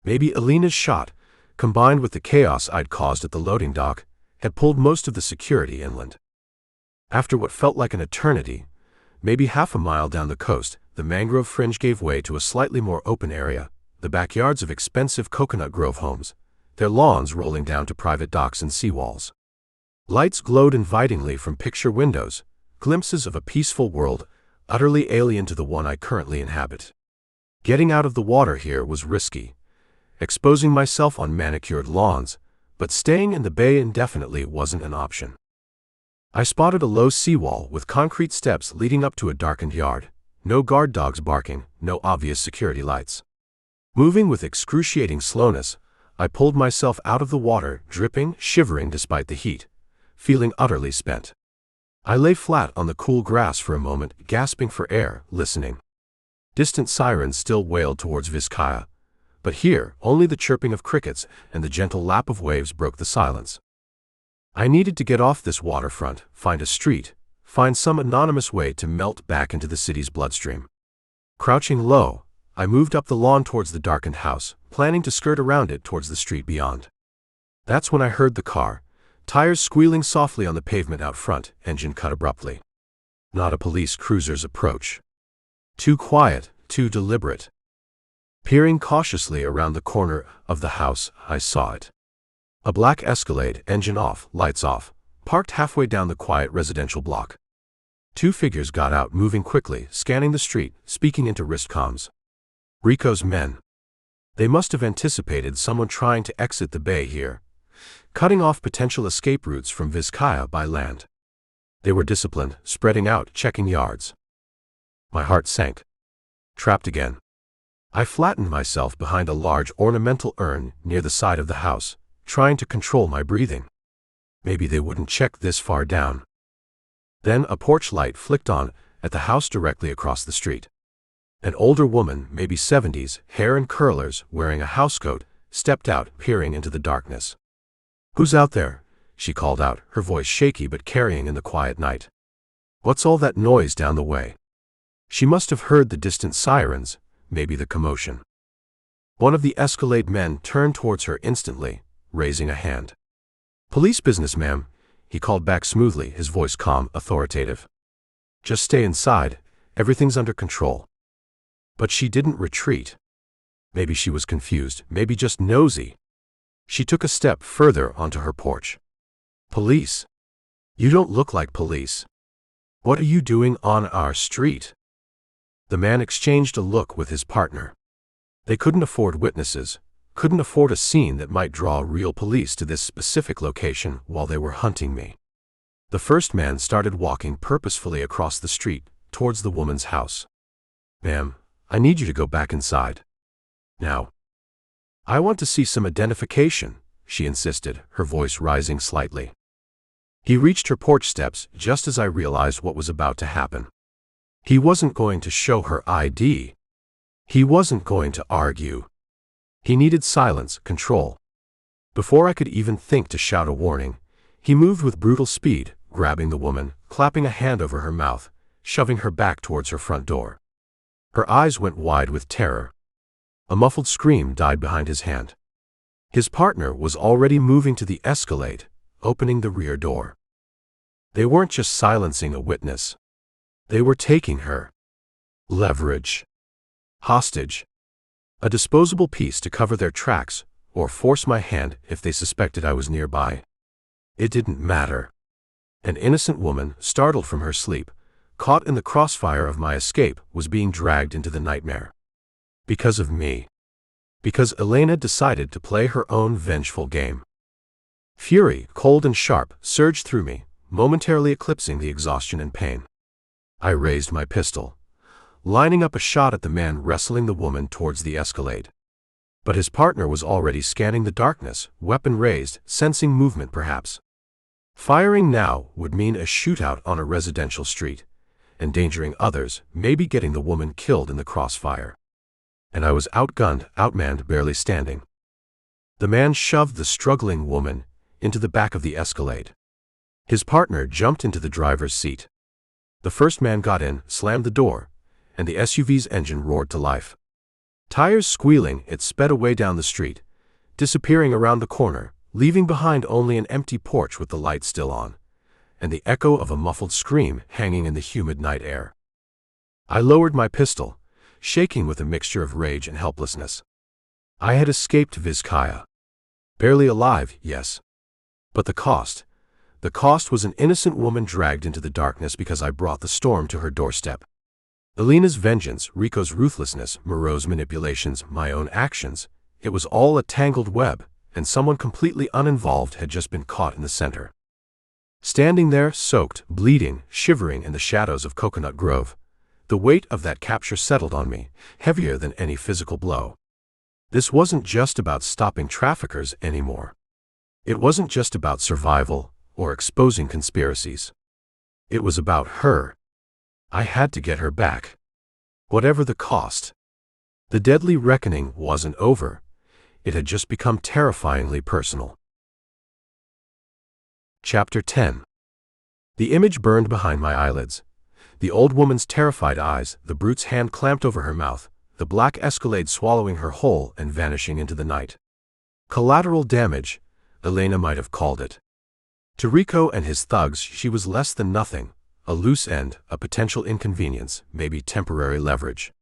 Maybe Elena's shot, combined with the chaos I'd caused at the loading dock, had pulled most of the security inland. After what felt like an eternity, maybe half a mile down the coast, the mangrove fringe gave way to a slightly more open area, the backyards of expensive coconut grove homes, their lawns rolling down to private docks and seawalls. Lights glowed invitingly from picture windows, glimpses of a peaceful world, utterly alien to the one I currently inhabit. Getting out of the water here was risky, exposing myself on manicured lawns, but staying in the bay indefinitely wasn't an option. I spotted a low seawall with concrete steps leading up to a darkened yard, no guard dogs barking, no obvious security lights. Moving with excruciating slowness, I pulled myself out of the water, dripping, shivering despite the heat, feeling utterly spent. I lay flat on the cool grass for a moment, gasping for air, listening. Distant sirens still wailed towards Vizcaya, but here only the chirping of crickets and the gentle lap of waves broke the silence. I needed to get off this waterfront, find a street, find some anonymous way to melt back into the city's bloodstream. Crouching low, I moved up the lawn towards the darkened house, planning to skirt around it towards the street beyond. That's when I heard the car, tires squealing softly on the pavement out front, engine cut abruptly. Not a police cruiser's approach. Too quiet, too deliberate. Peering cautiously around the corner of the house, I saw it. A black Escalade, engine off, lights off, parked halfway down the quiet residential block. Two figures got out, moving quickly, scanning the street, speaking into wrist comms. Rico's men. They must have anticipated someone trying to exit the bay here, cutting off potential escape routes from Vizcaya by land. They were disciplined, spreading out, checking yards. My heart sank. Trapped again. I flattened myself behind a large ornamental urn near the side of the house, trying to control my breathing. Maybe they wouldn't check this far down. Then a porch light flicked on at the house directly across the street. An older woman, maybe 70s, hair in curlers, wearing a housecoat, stepped out, peering into the darkness. "Who's out there?" she called out, her voice shaky but carrying in the quiet night. "What's all that noise down the way?" She must have heard the distant sirens, maybe the commotion. One of the Escalade men turned towards her instantly, raising a hand. "Police business, ma'am," he called back smoothly, his voice calm, authoritative. "Just stay inside, everything's under control." But she didn't retreat. Maybe she was confused, maybe just nosy. She took a step further onto her porch. "Police? You don't look like police. What are you doing on our street?" The man exchanged a look with his partner. They couldn't afford witnesses, couldn't afford a scene that might draw real police to this specific location while they were hunting me. The first man started walking purposefully across the street, towards the woman's house. "Ma'am, I need you to go back inside. Now." "I want to see some identification," she insisted, her voice rising slightly. He reached her porch steps just as I realized what was about to happen. He wasn't going to show her ID. He wasn't going to argue. He needed silence, control. Before I could even think to shout a warning, he moved with brutal speed, grabbing the woman, clapping a hand over her mouth, shoving her back towards her front door. Her eyes went wide with terror. A muffled scream died behind his hand. His partner was already moving to the Escalade, opening the rear door. They weren't just silencing a witness. They were taking her. Leverage. Hostage. A disposable piece to cover their tracks, or force my hand if they suspected I was nearby. It didn't matter. An innocent woman, startled from her sleep, caught in the crossfire of my escape, was being dragged into the nightmare. Because of me. Because Elena decided to play her own vengeful game. Fury, cold and sharp, surged through me, momentarily eclipsing the exhaustion and pain. I raised my pistol, lining up a shot at the man wrestling the woman towards the Escalade. But his partner was already scanning the darkness, weapon raised, sensing movement perhaps. Firing now would mean a shootout on a residential street, endangering others, maybe getting the woman killed in the crossfire. And I was outgunned, outmanned, barely standing. The man shoved the struggling woman into the back of the Escalade. His partner jumped into the driver's seat. The first man got in, slammed the door, and the SUV's engine roared to life. Tires squealing, it sped away down the street, disappearing around the corner, leaving behind only an empty porch with the light still on, and the echo of a muffled scream hanging in the humid night air. I lowered my pistol, shaking with a mixture of rage and helplessness. I had escaped Vizcaya. Barely alive, yes. But the cost was an innocent woman dragged into the darkness because I brought the storm to her doorstep. Elena's vengeance, Rico's ruthlessness, Moreau's manipulations, my own actions, it was all a tangled web, and someone completely uninvolved had just been caught in the center. Standing there, soaked, bleeding, shivering in the shadows of Coconut Grove, the weight of that capture settled on me, heavier than any physical blow. This wasn't just about stopping traffickers anymore. It wasn't just about survival or exposing conspiracies. It was about her. I had to get her back. Whatever the cost. The deadly reckoning wasn't over. It had just become terrifyingly personal. Chapter 10. The image burned behind my eyelids. The old woman's terrified eyes, the brute's hand clamped over her mouth, the black Escalade swallowing her whole and vanishing into the night. Collateral damage, Elena might have called it. To Rico and his thugs, she was less than nothing, a loose end, a potential inconvenience, maybe temporary leverage.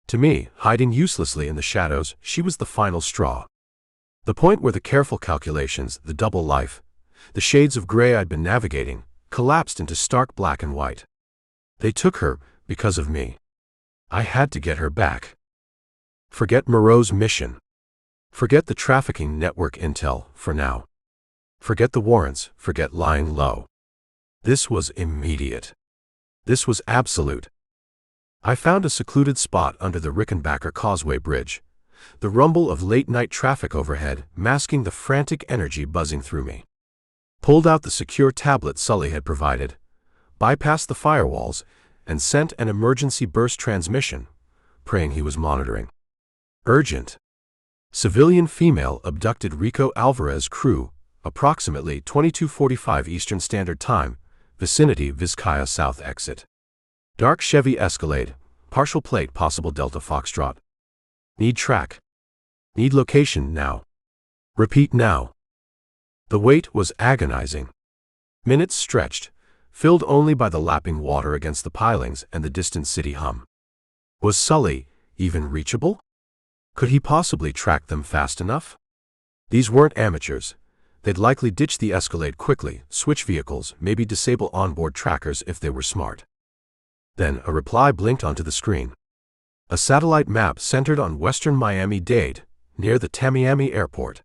To me, hiding uselessly in the shadows, she was the final straw. The point where the careful calculations, the double life, the shades of gray I'd been navigating, collapsed into stark black and white. They took her because of me. I had to get her back. Forget Moreau's mission. Forget the trafficking network intel, for now. Forget the warrants, forget lying low. This was immediate. This was absolute. I found a secluded spot under the Rickenbacker Causeway Bridge, the rumble of late-night traffic overhead masking the frantic energy buzzing through me. Pulled out the secure tablet Sully had provided, bypassed the firewalls, and sent an emergency burst transmission, praying he was monitoring. Urgent. Civilian female abducted Rico Alvarez crew, approximately 22:45 Eastern Standard Time, vicinity Vizcaya South exit. Dark Chevy Escalade, partial plate possible Delta Foxtrot. Need track. Need location now. Repeat now. The wait was agonizing. Minutes stretched, filled only by the lapping water against the pilings and the distant city hum. Was Sully even reachable? Could he possibly track them fast enough? These weren't amateurs. They'd likely ditch the Escalade quickly, switch vehicles, maybe disable onboard trackers if they were smart. Then a reply blinked onto the screen. A satellite map centered on western Miami-Dade, near the Tamiami airport.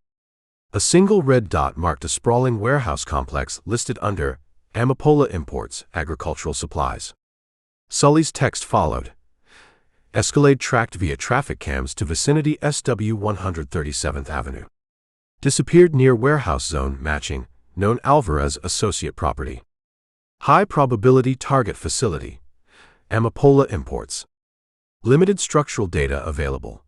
A single red dot marked a sprawling warehouse complex listed under Amapola Imports, Agricultural Supplies. Sully's text followed. Escalade tracked via traffic cams to vicinity SW 137th Avenue. Disappeared near warehouse zone matching, known Alvarez associate property. High probability target facility. Amapola Imports. Limited structural data available.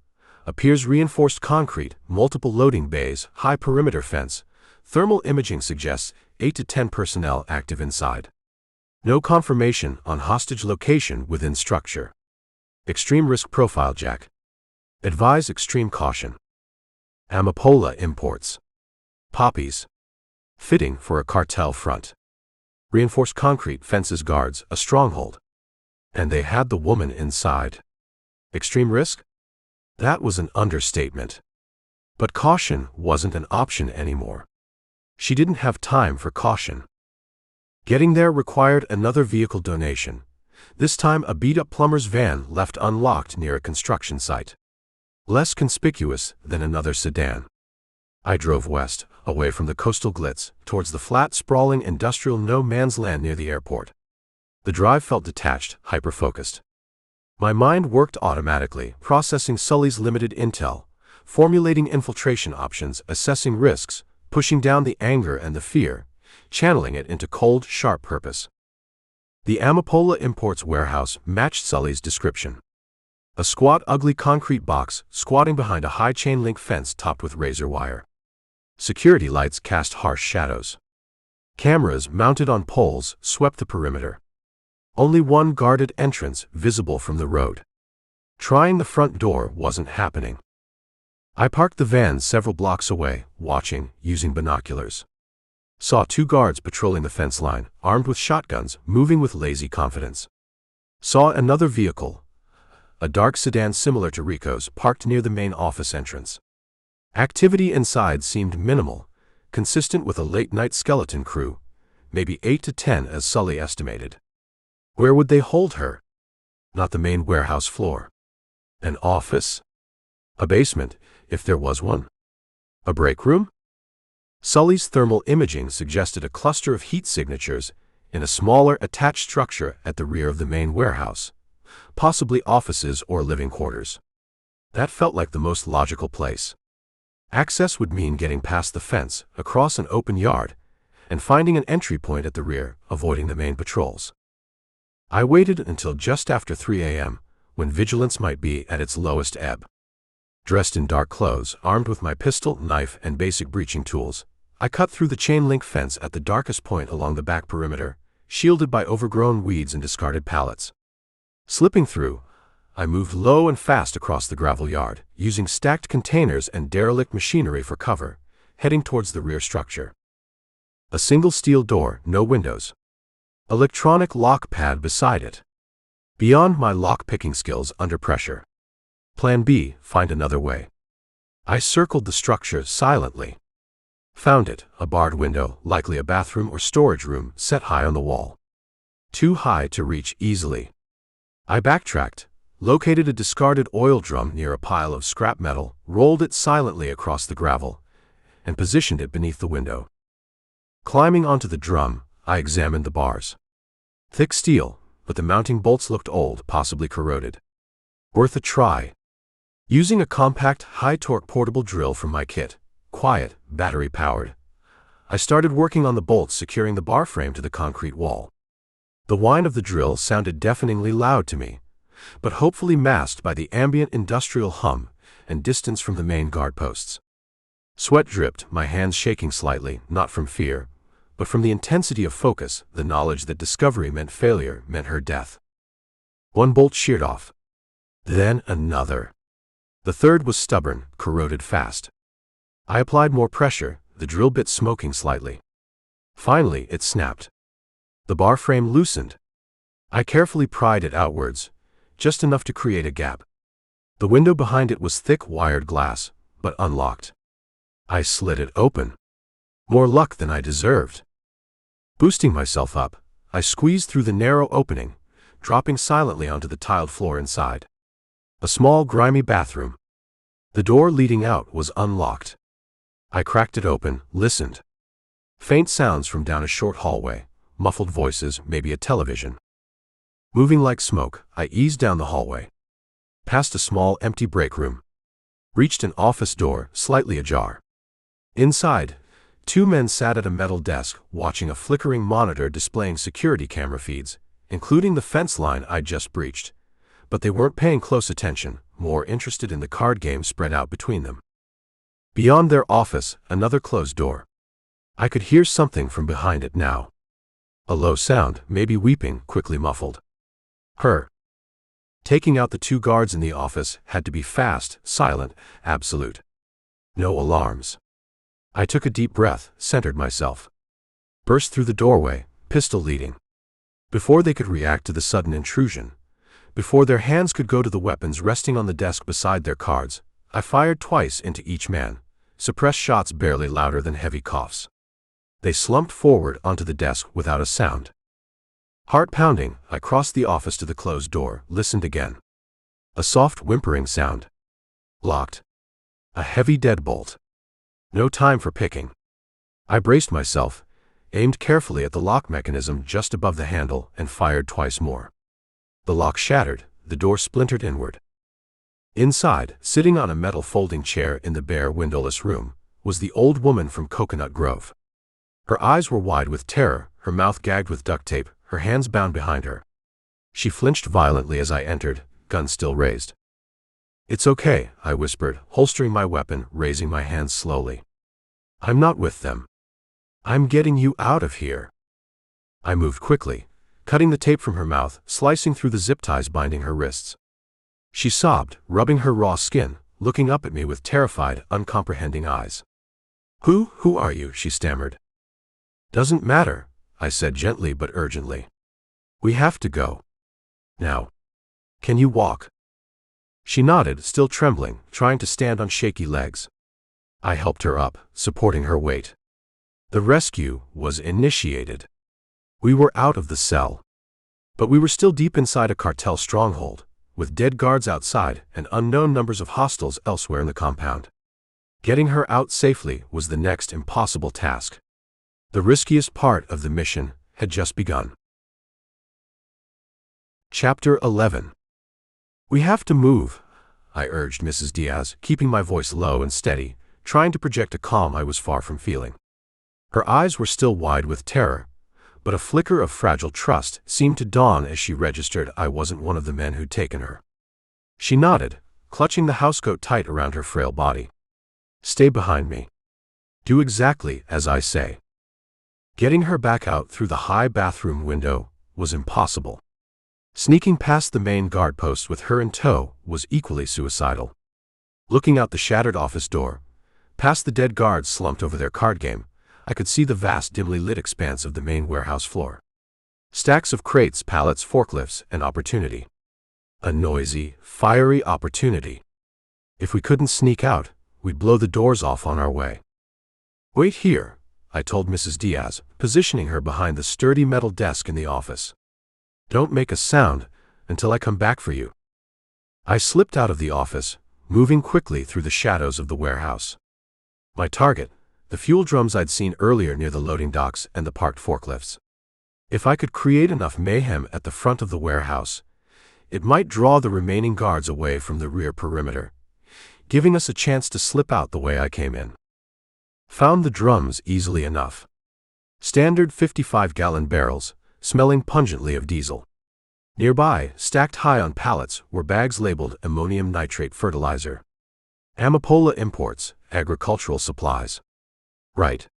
Appears reinforced concrete, multiple loading bays, high perimeter fence. Thermal imaging suggests 8 to 10 personnel active inside. No confirmation on hostage location within structure. Extreme risk profile Jack. Advise extreme caution. Amapola Imports. Poppies. Fitting for a cartel front. Reinforced concrete fences guards a stronghold. And they had the woman inside. Extreme risk? That was an understatement. But caution wasn't an option anymore. She didn't have time for caution. Getting there required another vehicle donation, this time a beat-up plumber's van left unlocked near a construction site. Less conspicuous than another sedan. I drove west, away from the coastal glitz, towards the flat, sprawling industrial no-man's land near the airport. The drive felt detached, hyper-focused. My mind worked automatically, processing Sully's limited intel, formulating infiltration options, assessing risks, pushing down the anger and the fear, channeling it into cold, sharp purpose. The Amapola Imports warehouse matched Sully's description. A squat, ugly concrete box squatting behind a high chain-link fence topped with razor wire. Security lights cast harsh shadows. Cameras mounted on poles swept the perimeter. Only one guarded entrance visible from the road. Trying the front door wasn't happening. I parked the van several blocks away, watching, using binoculars. Saw 2 guards patrolling the fence line, armed with shotguns, moving with lazy confidence. Saw another vehicle, a dark sedan similar to Rico's, parked near the main office entrance. Activity inside seemed minimal, consistent with a late-night skeleton crew, maybe 8 to 10 as Sully estimated. Where would they hold her? Not the main warehouse floor. An office? A basement, if there was one? A break room? Sully's thermal imaging suggested a cluster of heat signatures in a smaller attached structure at the rear of the main warehouse, possibly offices or living quarters. That felt like the most logical place. Access would mean getting past the fence, across an open yard, and finding an entry point at the rear, avoiding the main patrols. I waited until just after 3 a.m., when vigilance might be at its lowest ebb. Dressed in dark clothes, armed with my pistol, knife, and basic breaching tools, I cut through the chain-link fence at the darkest point along the back perimeter, shielded by overgrown weeds and discarded pallets. Slipping through, I moved low and fast across the gravel yard, using stacked containers and derelict machinery for cover, heading towards the rear structure. A single steel door, no windows. Electronic lock pad beside it. Beyond my lock-picking skills under pressure. Plan B, find another way. I circled the structure silently. Found it, a barred window, likely a bathroom or storage room, set high on the wall. Too high to reach easily. I backtracked, located a discarded oil drum near a pile of scrap metal, rolled it silently across the gravel, and positioned it beneath the window. Climbing onto the drum, I examined the bars. Thick steel, but the mounting bolts looked old, possibly corroded. Worth a try. Using a compact, high-torque portable drill from my kit, quiet, battery-powered, I started working on the bolts securing the bar frame to the concrete wall. The whine of the drill sounded deafeningly loud to me, but hopefully masked by the ambient industrial hum and distance from the main guard posts. Sweat dripped, my hands shaking slightly, not from fear, but from the intensity of focus, the knowledge that discovery meant failure, meant her death. One bolt sheared off. Then another. The third was stubborn, corroded fast. I applied more pressure, the drill bit smoking slightly. Finally, it snapped. The bar frame loosened. I carefully pried it outwards, just enough to create a gap. The window behind it was thick wired glass, but unlocked. I slid it open. More luck than I deserved. Boosting myself up, I squeezed through the narrow opening, dropping silently onto the tiled floor inside. A small, grimy bathroom. The door leading out was unlocked. I cracked it open, listened. Faint sounds from down a short hallway, muffled voices, maybe a television. Moving like smoke, I eased down the hallway. Past a small, empty break room. Reached an office door, slightly ajar. Inside, two men sat at a metal desk, watching a flickering monitor displaying security camera feeds, including the fence line I'd just breached. But they weren't paying close attention, more interested in the card game spread out between them. Beyond their office, another closed door. I could hear something from behind it now. A low sound, maybe weeping, quickly muffled. Her. Taking out the two guards in the office had to be fast, silent, absolute. No alarms. I took a deep breath, centered myself. Burst through the doorway, pistol leading. Before they could react to the sudden intrusion, before their hands could go to the weapons resting on the desk beside their cards, I fired twice into each man, suppressed shots barely louder than heavy coughs. They slumped forward onto the desk without a sound. Heart pounding, I crossed the office to the closed door, listened again. A soft whimpering sound. Locked. A heavy deadbolt. No time for picking. I braced myself, aimed carefully at the lock mechanism just above the handle, and fired twice more. The lock shattered, the door splintered inward. Inside, sitting on a metal folding chair in the bare windowless room, was the old woman from Coconut Grove. Her eyes were wide with terror, her mouth gagged with duct tape, her hands bound behind her. She flinched violently as I entered, gun still raised. "It's okay," I whispered, holstering my weapon, raising my hands slowly. "I'm not with them. I'm getting you out of here." I moved quickly, cutting the tape from her mouth, slicing through the zip ties binding her wrists. She sobbed, rubbing her raw skin, looking up at me with terrified, uncomprehending eyes. Who are you?" she stammered. "Doesn't matter," I said gently but urgently. "We have to go. Now. Can you walk?" She nodded, still trembling, trying to stand on shaky legs. I helped her up, supporting her weight. The rescue was initiated. We were out of the cell. But we were still deep inside a cartel stronghold, with dead guards outside and unknown numbers of hostiles elsewhere in the compound. Getting her out safely was the next impossible task. The riskiest part of the mission had just begun. Chapter 11. "We have to move," I urged Mrs. Diaz, keeping my voice low and steady, trying to project a calm I was far from feeling. Her eyes were still wide with terror, but a flicker of fragile trust seemed to dawn as she registered I wasn't one of the men who'd taken her. She nodded, clutching the housecoat tight around her frail body. "Stay behind me. Do exactly as I say." Getting her back out through the high bathroom window was impossible. Sneaking past the main guard post with her in tow was equally suicidal. Looking out the shattered office door, past the dead guards slumped over their card game, I could see the vast dimly lit expanse of the main warehouse floor. Stacks of crates, pallets, forklifts, and opportunity. A noisy, fiery opportunity. If we couldn't sneak out, we'd blow the doors off on our way. "Wait here," I told Mrs. Diaz, positioning her behind the sturdy metal desk in the office. "Don't make a sound until I come back for you." I slipped out of the office, moving quickly through the shadows of the warehouse. My target, the fuel drums I'd seen earlier near the loading docks and the parked forklifts. If I could create enough mayhem at the front of the warehouse, it might draw the remaining guards away from the rear perimeter, giving us a chance to slip out the way I came in. Found the drums easily enough. Standard 55-gallon barrels, smelling pungently of diesel. Nearby, stacked high on pallets, were bags labeled ammonium nitrate fertilizer. Amapola Imports, agricultural supplies. Right.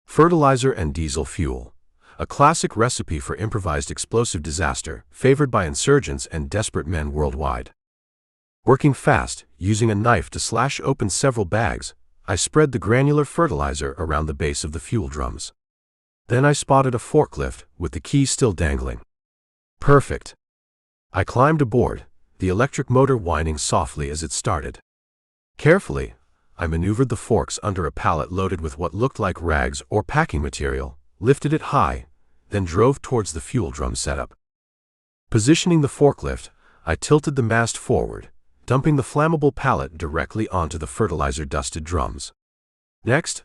Fertilizer and diesel fuel. A classic recipe for improvised explosive disaster, favored by insurgents and desperate men worldwide. Working fast, using a knife to slash open several bags, I spread the granular fertilizer around the base of the fuel drums. Then I spotted a forklift, with the key still dangling. Perfect. I climbed aboard, the electric motor whining softly as it started. Carefully, I maneuvered the forks under a pallet loaded with what looked like rags or packing material, lifted it high, then drove towards the fuel drum setup. Positioning the forklift, I tilted the mast forward, dumping the flammable pallet directly onto the fertilizer-dusted drums. Next,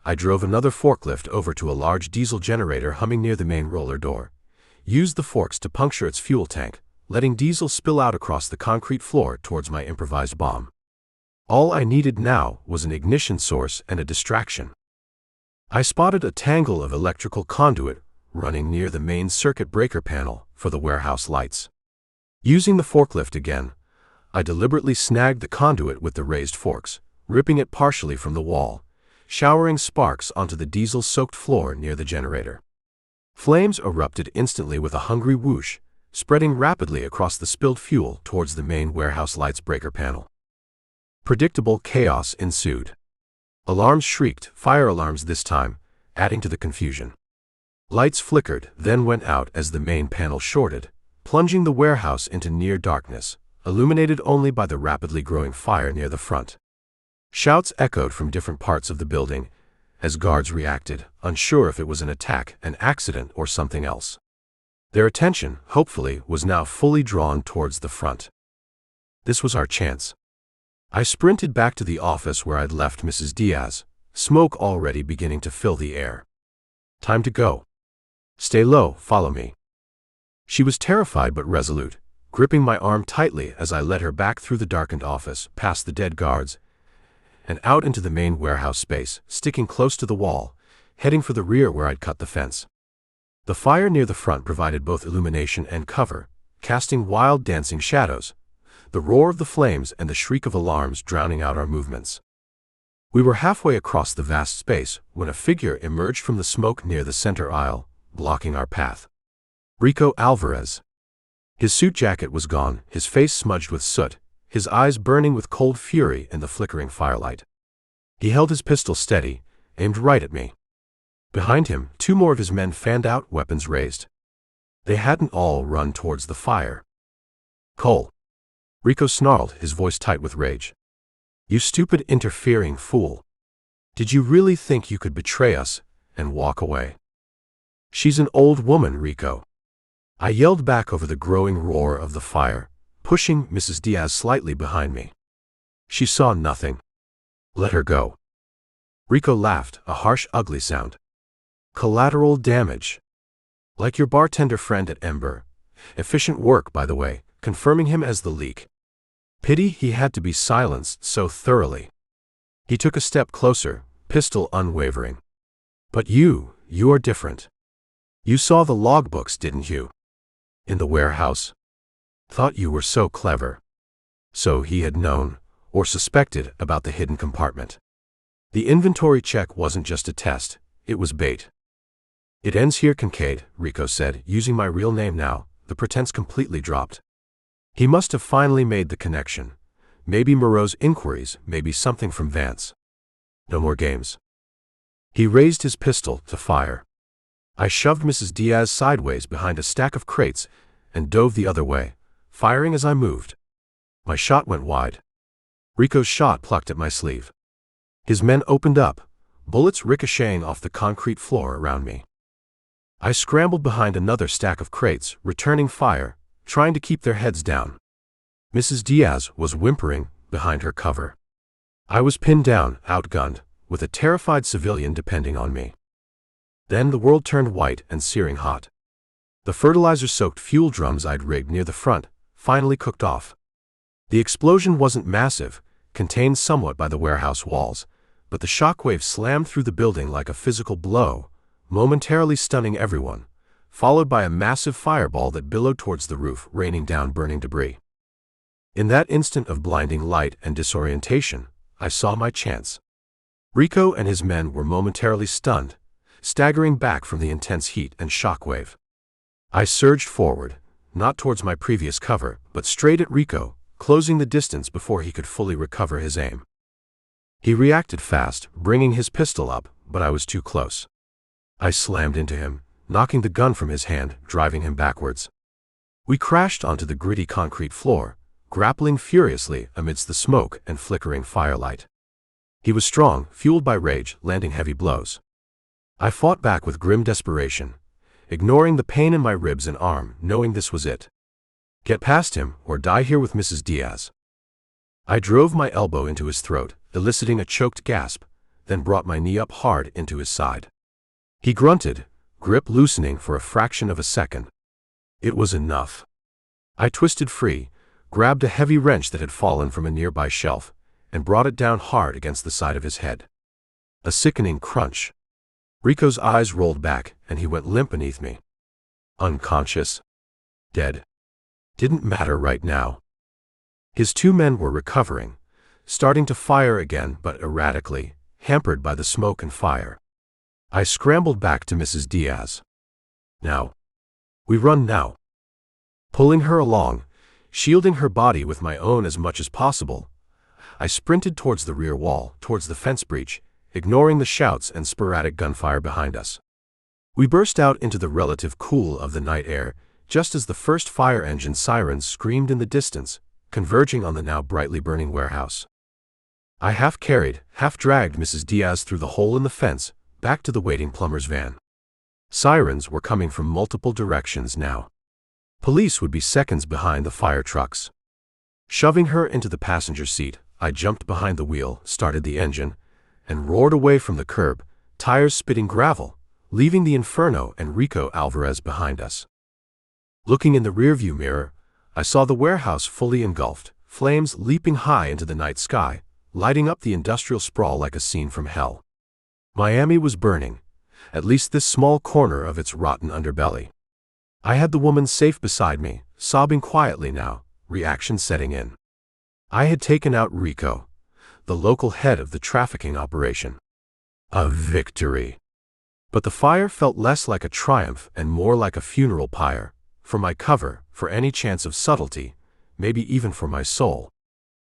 I drove another forklift over to a large diesel generator humming near the main roller door, used the forks to puncture its fuel tank, letting diesel spill out across the concrete floor towards my improvised bomb. All I needed now was an ignition source and a distraction. I spotted a tangle of electrical conduit running near the main circuit breaker panel for the warehouse lights. Using the forklift again, I deliberately snagged the conduit with the raised forks, ripping it partially from the wall, showering sparks onto the diesel-soaked floor near the generator. Flames erupted instantly with a hungry whoosh, spreading rapidly across the spilled fuel towards the main warehouse lights breaker panel. Predictable chaos ensued. Alarms shrieked, fire alarms this time, adding to the confusion. Lights flickered, then went out as the main panel shorted, plunging the warehouse into near darkness, illuminated only by the rapidly growing fire near the front. Shouts echoed from different parts of the building as guards reacted, unsure if it was an attack, an accident, or something else. Their attention, hopefully, was now fully drawn towards the front. This was our chance. I sprinted back to the office where I'd left Mrs. Diaz, smoke already beginning to fill the air. Time to go. Stay low, follow me. She was terrified but resolute, gripping my arm tightly as I led her back through the darkened office, past the dead guards, and out into the main warehouse space, sticking close to the wall, heading for the rear where I'd cut the fence. The fire near the front provided both illumination and cover, casting wild dancing shadows, the roar of the flames and the shriek of alarms drowning out our movements. We were halfway across the vast space when a figure emerged from the smoke near the center aisle, blocking our path. Rico Alvarez. His suit jacket was gone, his face smudged with soot, his eyes burning with cold fury in the flickering firelight. He held his pistol steady, aimed right at me. Behind him, two more of his men fanned out, weapons raised. They hadn't all run towards the fire. Cole. Rico snarled, his voice tight with rage. You stupid interfering fool. Did you really think you could betray us and walk away? She's an old woman, Rico. I yelled back over the growing roar of the fire, pushing Mrs. Diaz slightly behind me. She saw nothing. Let her go. Rico laughed, a harsh, ugly sound. Collateral damage. Like your bartender friend at Ember. Efficient work, by the way, confirming him as the leak. Pity he had to be silenced so thoroughly. He took a step closer, pistol unwavering. But you are different. You saw the logbooks, didn't you? In the warehouse. Thought you were so clever. So he had known, or suspected, about the hidden compartment. The inventory check wasn't just a test, it was bait. It ends here, Kincaid, Rico said, using my real name now, the pretense completely dropped. He must have finally made the connection. Maybe Moreau's inquiries, maybe something from Vance. No more games. He raised his pistol to fire. I shoved Mrs. Diaz sideways behind a stack of crates and dove the other way, firing as I moved. My shot went wide. Rico's shot plucked at my sleeve. His men opened up, bullets ricocheting off the concrete floor around me. I scrambled behind another stack of crates, returning fire, trying to keep their heads down. Mrs. Diaz was whimpering behind her cover. I was pinned down, outgunned, with a terrified civilian depending on me. Then the world turned white and searing hot. The fertilizer-soaked fuel drums I'd rigged near the front finally cooked off. The explosion wasn't massive, contained somewhat by the warehouse walls, but the shockwave slammed through the building like a physical blow, momentarily stunning everyone, followed by a massive fireball that billowed towards the roof, raining down burning debris. In that instant of blinding light and disorientation, I saw my chance. Rico and his men were momentarily stunned, staggering back from the intense heat and shockwave. I surged forward, not towards my previous cover, but straight at Rico, closing the distance before he could fully recover his aim. He reacted fast, bringing his pistol up, but I was too close. I slammed into him, knocking the gun from his hand, driving him backwards. We crashed onto the gritty concrete floor, grappling furiously amidst the smoke and flickering firelight. He was strong, fueled by rage, landing heavy blows. I fought back with grim desperation, ignoring the pain in my ribs and arm, knowing this was it. Get past him, or die here with Mrs. Diaz. I drove my elbow into his throat, eliciting a choked gasp, then brought my knee up hard into his side. He grunted, grip loosening for a fraction of a second. It was enough. I twisted free, grabbed a heavy wrench that had fallen from a nearby shelf, and brought it down hard against the side of his head. A sickening crunch. Rico's eyes rolled back, and he went limp beneath me. Unconscious. Dead. Didn't matter right now. His 2 men were recovering, starting to fire again but erratically, hampered by the smoke and fire. I scrambled back to Mrs. Diaz. Now. We run now. Pulling her along, shielding her body with my own as much as possible, I sprinted towards the rear wall, towards the fence breach, ignoring the shouts and sporadic gunfire behind us. We burst out into the relative cool of the night air, just as the first fire engine sirens screamed in the distance, converging on the now brightly burning warehouse. I half-carried, half-dragged Mrs. Diaz through the hole in the fence, back to the waiting plumber's van. Sirens were coming from multiple directions now. Police would be seconds behind the fire trucks. Shoving her into the passenger seat, I jumped behind the wheel, started the engine, and roared away from the curb, tires spitting gravel, leaving the Inferno and Rico Alvarez behind us. Looking in the rearview mirror, I saw the warehouse fully engulfed, flames leaping high into the night sky, lighting up the industrial sprawl like a scene from hell. Miami was burning, at least this small corner of its rotten underbelly. I had the woman safe beside me, sobbing quietly now, reaction setting in. I had taken out Rico, the local head of the trafficking operation. A victory. But the fire felt less like a triumph and more like a funeral pyre, for my cover, for any chance of subtlety, maybe even for my soul.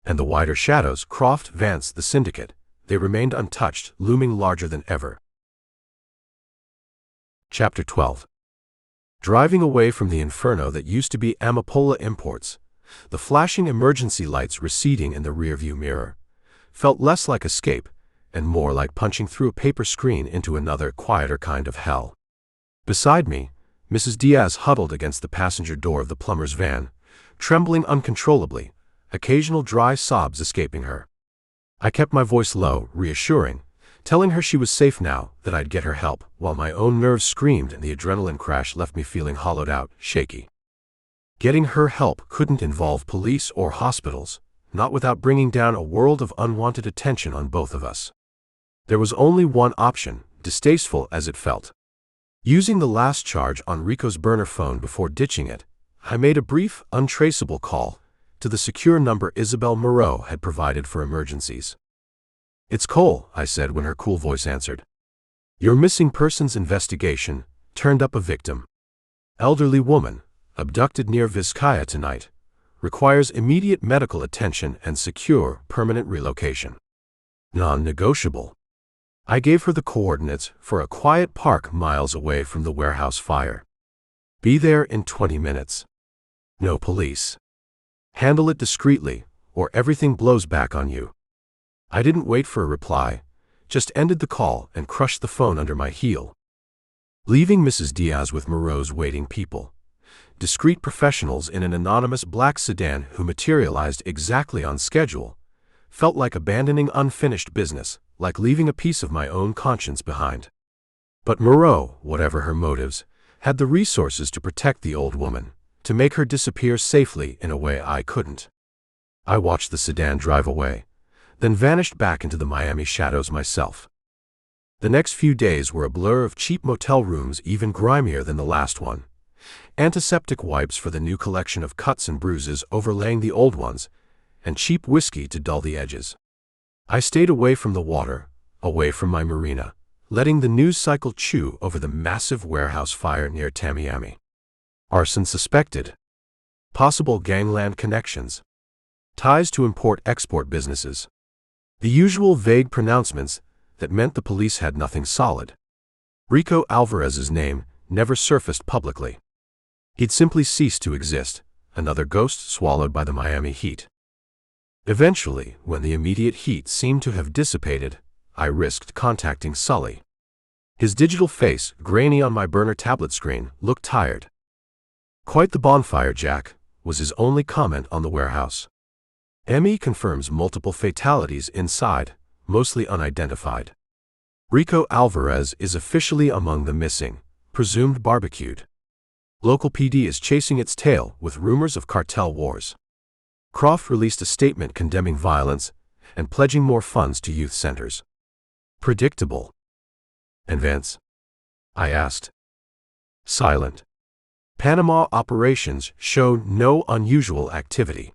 And the wider shadows, Croft, Vance, the syndicate, they remained untouched, looming larger than ever. Chapter 12. Driving away from the inferno that used to be Amapola Imports, the flashing emergency lights receding in the rearview mirror, felt less like escape and more like punching through a paper screen into another, quieter kind of hell. Beside me, Mrs. Diaz huddled against the passenger door of the plumber's van, trembling uncontrollably, occasional dry sobs escaping her. I kept my voice low, reassuring, telling her she was safe now, that I'd get her help, while my own nerves screamed and the adrenaline crash left me feeling hollowed out, shaky. Getting her help couldn't involve police or hospitals, not without bringing down a world of unwanted attention on both of us. There was only one option, distasteful as it felt. Using the last charge on Rico's burner phone before ditching it, I made a brief, untraceable call to the secure number Isabel Moreau had provided for emergencies. "It's Cole," I said when her cool voice answered. "Your missing persons investigation turned up a victim. Elderly woman, abducted near Vizcaya tonight. Requires immediate medical attention and secure, permanent relocation. Non-negotiable." I gave her the coordinates for a quiet park miles away from the warehouse fire. "Be there in 20 minutes. No police. Handle it discreetly, or everything blows back on you." I didn't wait for a reply, just ended the call and crushed the phone under my heel. Leaving Mrs. Diaz with Moreau's waiting people, discreet professionals in an anonymous black sedan who materialized exactly on schedule, felt like abandoning unfinished business, like leaving a piece of my own conscience behind. But Moreau, whatever her motives, had the resources to protect the old woman, to make her disappear safely in a way I couldn't. I watched the sedan drive away, then vanished back into the Miami shadows myself. The next few days were a blur of cheap motel rooms even grimier than the last one, antiseptic wipes for the new collection of cuts and bruises overlaying the old ones, and cheap whiskey to dull the edges. I stayed away from the water, away from my marina, letting the news cycle chew over the massive warehouse fire near Tamiami. Arson suspected. Possible gangland connections. ties to import-export businesses. The usual vague pronouncements that meant the police had nothing solid. Rico Alvarez's name never surfaced publicly. He'd simply ceased to exist, another ghost swallowed by the Miami heat. Eventually, when the immediate heat seemed to have dissipated, I risked contacting Sully. His digital face, grainy on my burner tablet screen, looked tired. "Quite the bonfire, Jack," was his only comment on the warehouse. ME confirms multiple fatalities inside, mostly unidentified. Rico Alvarez is officially among the missing, presumed barbecued. Local PD is chasing its tail with rumors of cartel wars. Croft released a statement condemning violence and pledging more funds to youth centers. Predictable. "And Vance?" I asked. Silent. Panama operations show no unusual activity.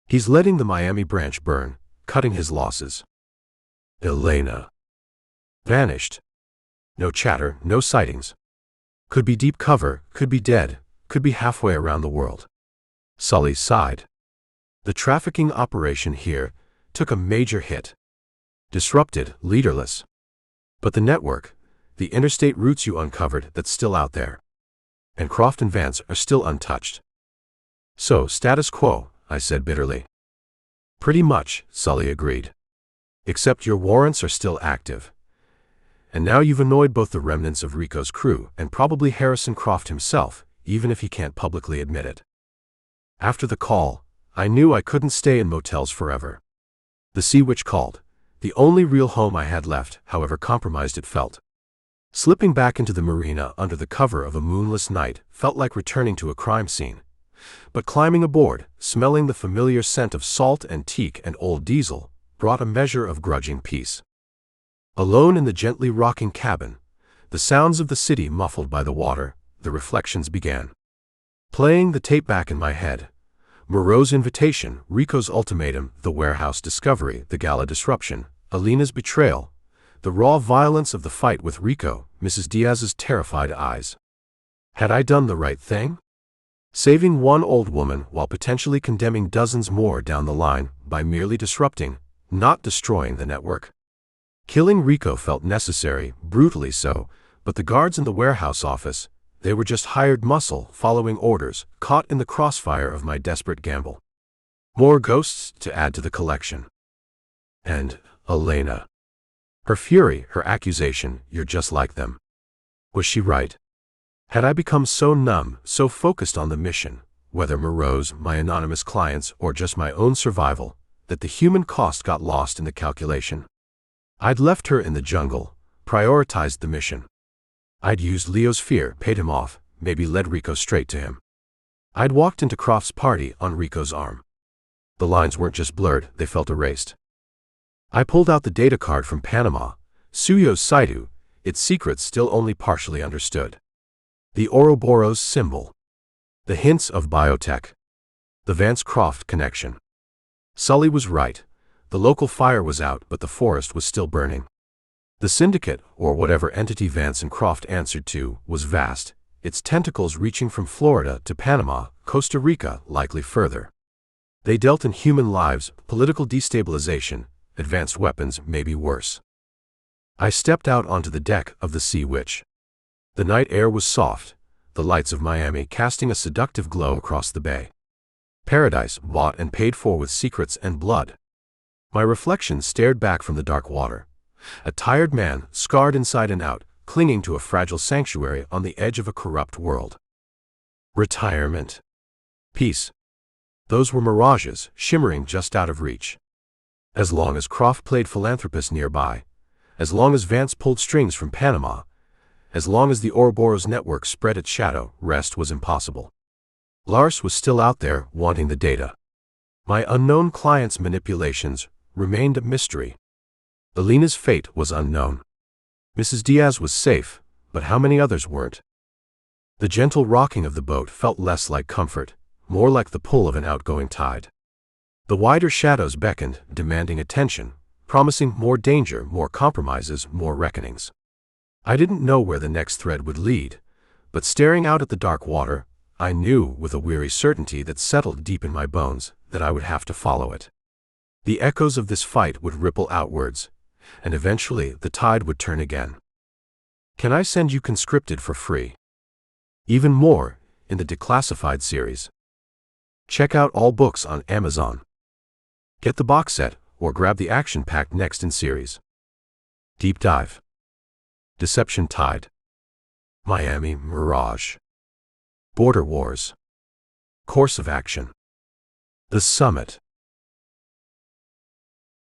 He's letting the Miami branch burn, cutting his losses. Elena. Vanished. No chatter, no sightings. Could be deep cover, could be dead, could be halfway around the world. Sully sighed. The trafficking operation here took a major hit. Disrupted, leaderless. But the network, the interstate routes you uncovered, that's still out there. And Croft and Vance are still untouched. So, status quo, I said bitterly. Pretty much, Sully agreed. Except your warrants are still active. And now you've annoyed both the remnants of Rico's crew and probably Harrison Croft himself, even if he can't publicly admit it. After the call, I knew I couldn't stay in motels forever. The Sea Witch called, the only real home I had left, however compromised it felt. Slipping back into the marina under the cover of a moonless night felt like returning to a crime scene. But climbing aboard, smelling the familiar scent of salt and teak and old diesel, brought a measure of grudging peace. Alone in the gently rocking cabin, the sounds of the city muffled by the water, the reflections began. Playing the tape back in my head. Moreau's invitation, Rico's ultimatum, the warehouse discovery, the gala disruption, Alina's betrayal, the raw violence of the fight with Rico, Mrs. Diaz's terrified eyes. Had I done the right thing? Saving one old woman while potentially condemning dozens more down the line by merely disrupting, not destroying the network. Killing Rico felt necessary, brutally so, but the guards in the warehouse office, they were just hired muscle following orders, caught in the crossfire of my desperate gamble. More ghosts to add to the collection. And Elena. Her fury, her accusation, "You're just like them." Was she right? Had I become so numb, so focused on the mission, whether Moreau's, my anonymous clients, or just my own survival, that the human cost got lost in the calculation? I'd left her in the jungle, prioritized the mission. I'd used Leo's fear, paid him off, maybe led Rico straight to him. I'd walked into Croft's party on Rico's arm. The lines weren't just blurred, they felt erased. I pulled out the data card from Panama, Suyo's Saidu, its secrets still only partially understood. The Ouroboros symbol. The hints of biotech. The Vance-Croft connection. Sully was right. The local fire was out, but the forest was still burning. The syndicate, or whatever entity Vance and Croft answered to, was vast, its tentacles reaching from Florida to Panama, Costa Rica, likely further. They dealt in human lives, political destabilization, advanced weapons, maybe worse. I stepped out onto the deck of the Sea Witch. The night air was soft, the lights of Miami casting a seductive glow across the bay. Paradise, bought and paid for with secrets and blood. My reflection stared back from the dark water. A tired man, scarred inside and out, clinging to a fragile sanctuary on the edge of a corrupt world. Retirement. Peace. Those were mirages, shimmering just out of reach. As long as Croft played philanthropist nearby, as long as Vance pulled strings from Panama, as long as the Ouroboros network spread its shadow, rest was impossible. Lars was still out there, wanting the data. My unknown client's manipulations remained a mystery. Alina's fate was unknown. Mrs. Diaz was safe, but how many others weren't? The gentle rocking of the boat felt less like comfort, more like the pull of an outgoing tide. The wider shadows beckoned, demanding attention, promising more danger, more compromises, more reckonings. I didn't know where the next thread would lead, but staring out at the dark water, I knew with a weary certainty that settled deep in my bones that I would have to follow it. The echoes of this fight would ripple outwards, and eventually the tide would turn again. Can I send you conscripted for free? Even more, in the Declassified series. Check out all books on Amazon. Get the box set, or grab the action-packed next in series. Deep Dive. Deception Tide. Miami Mirage. Border Wars. Course of Action. The Summit.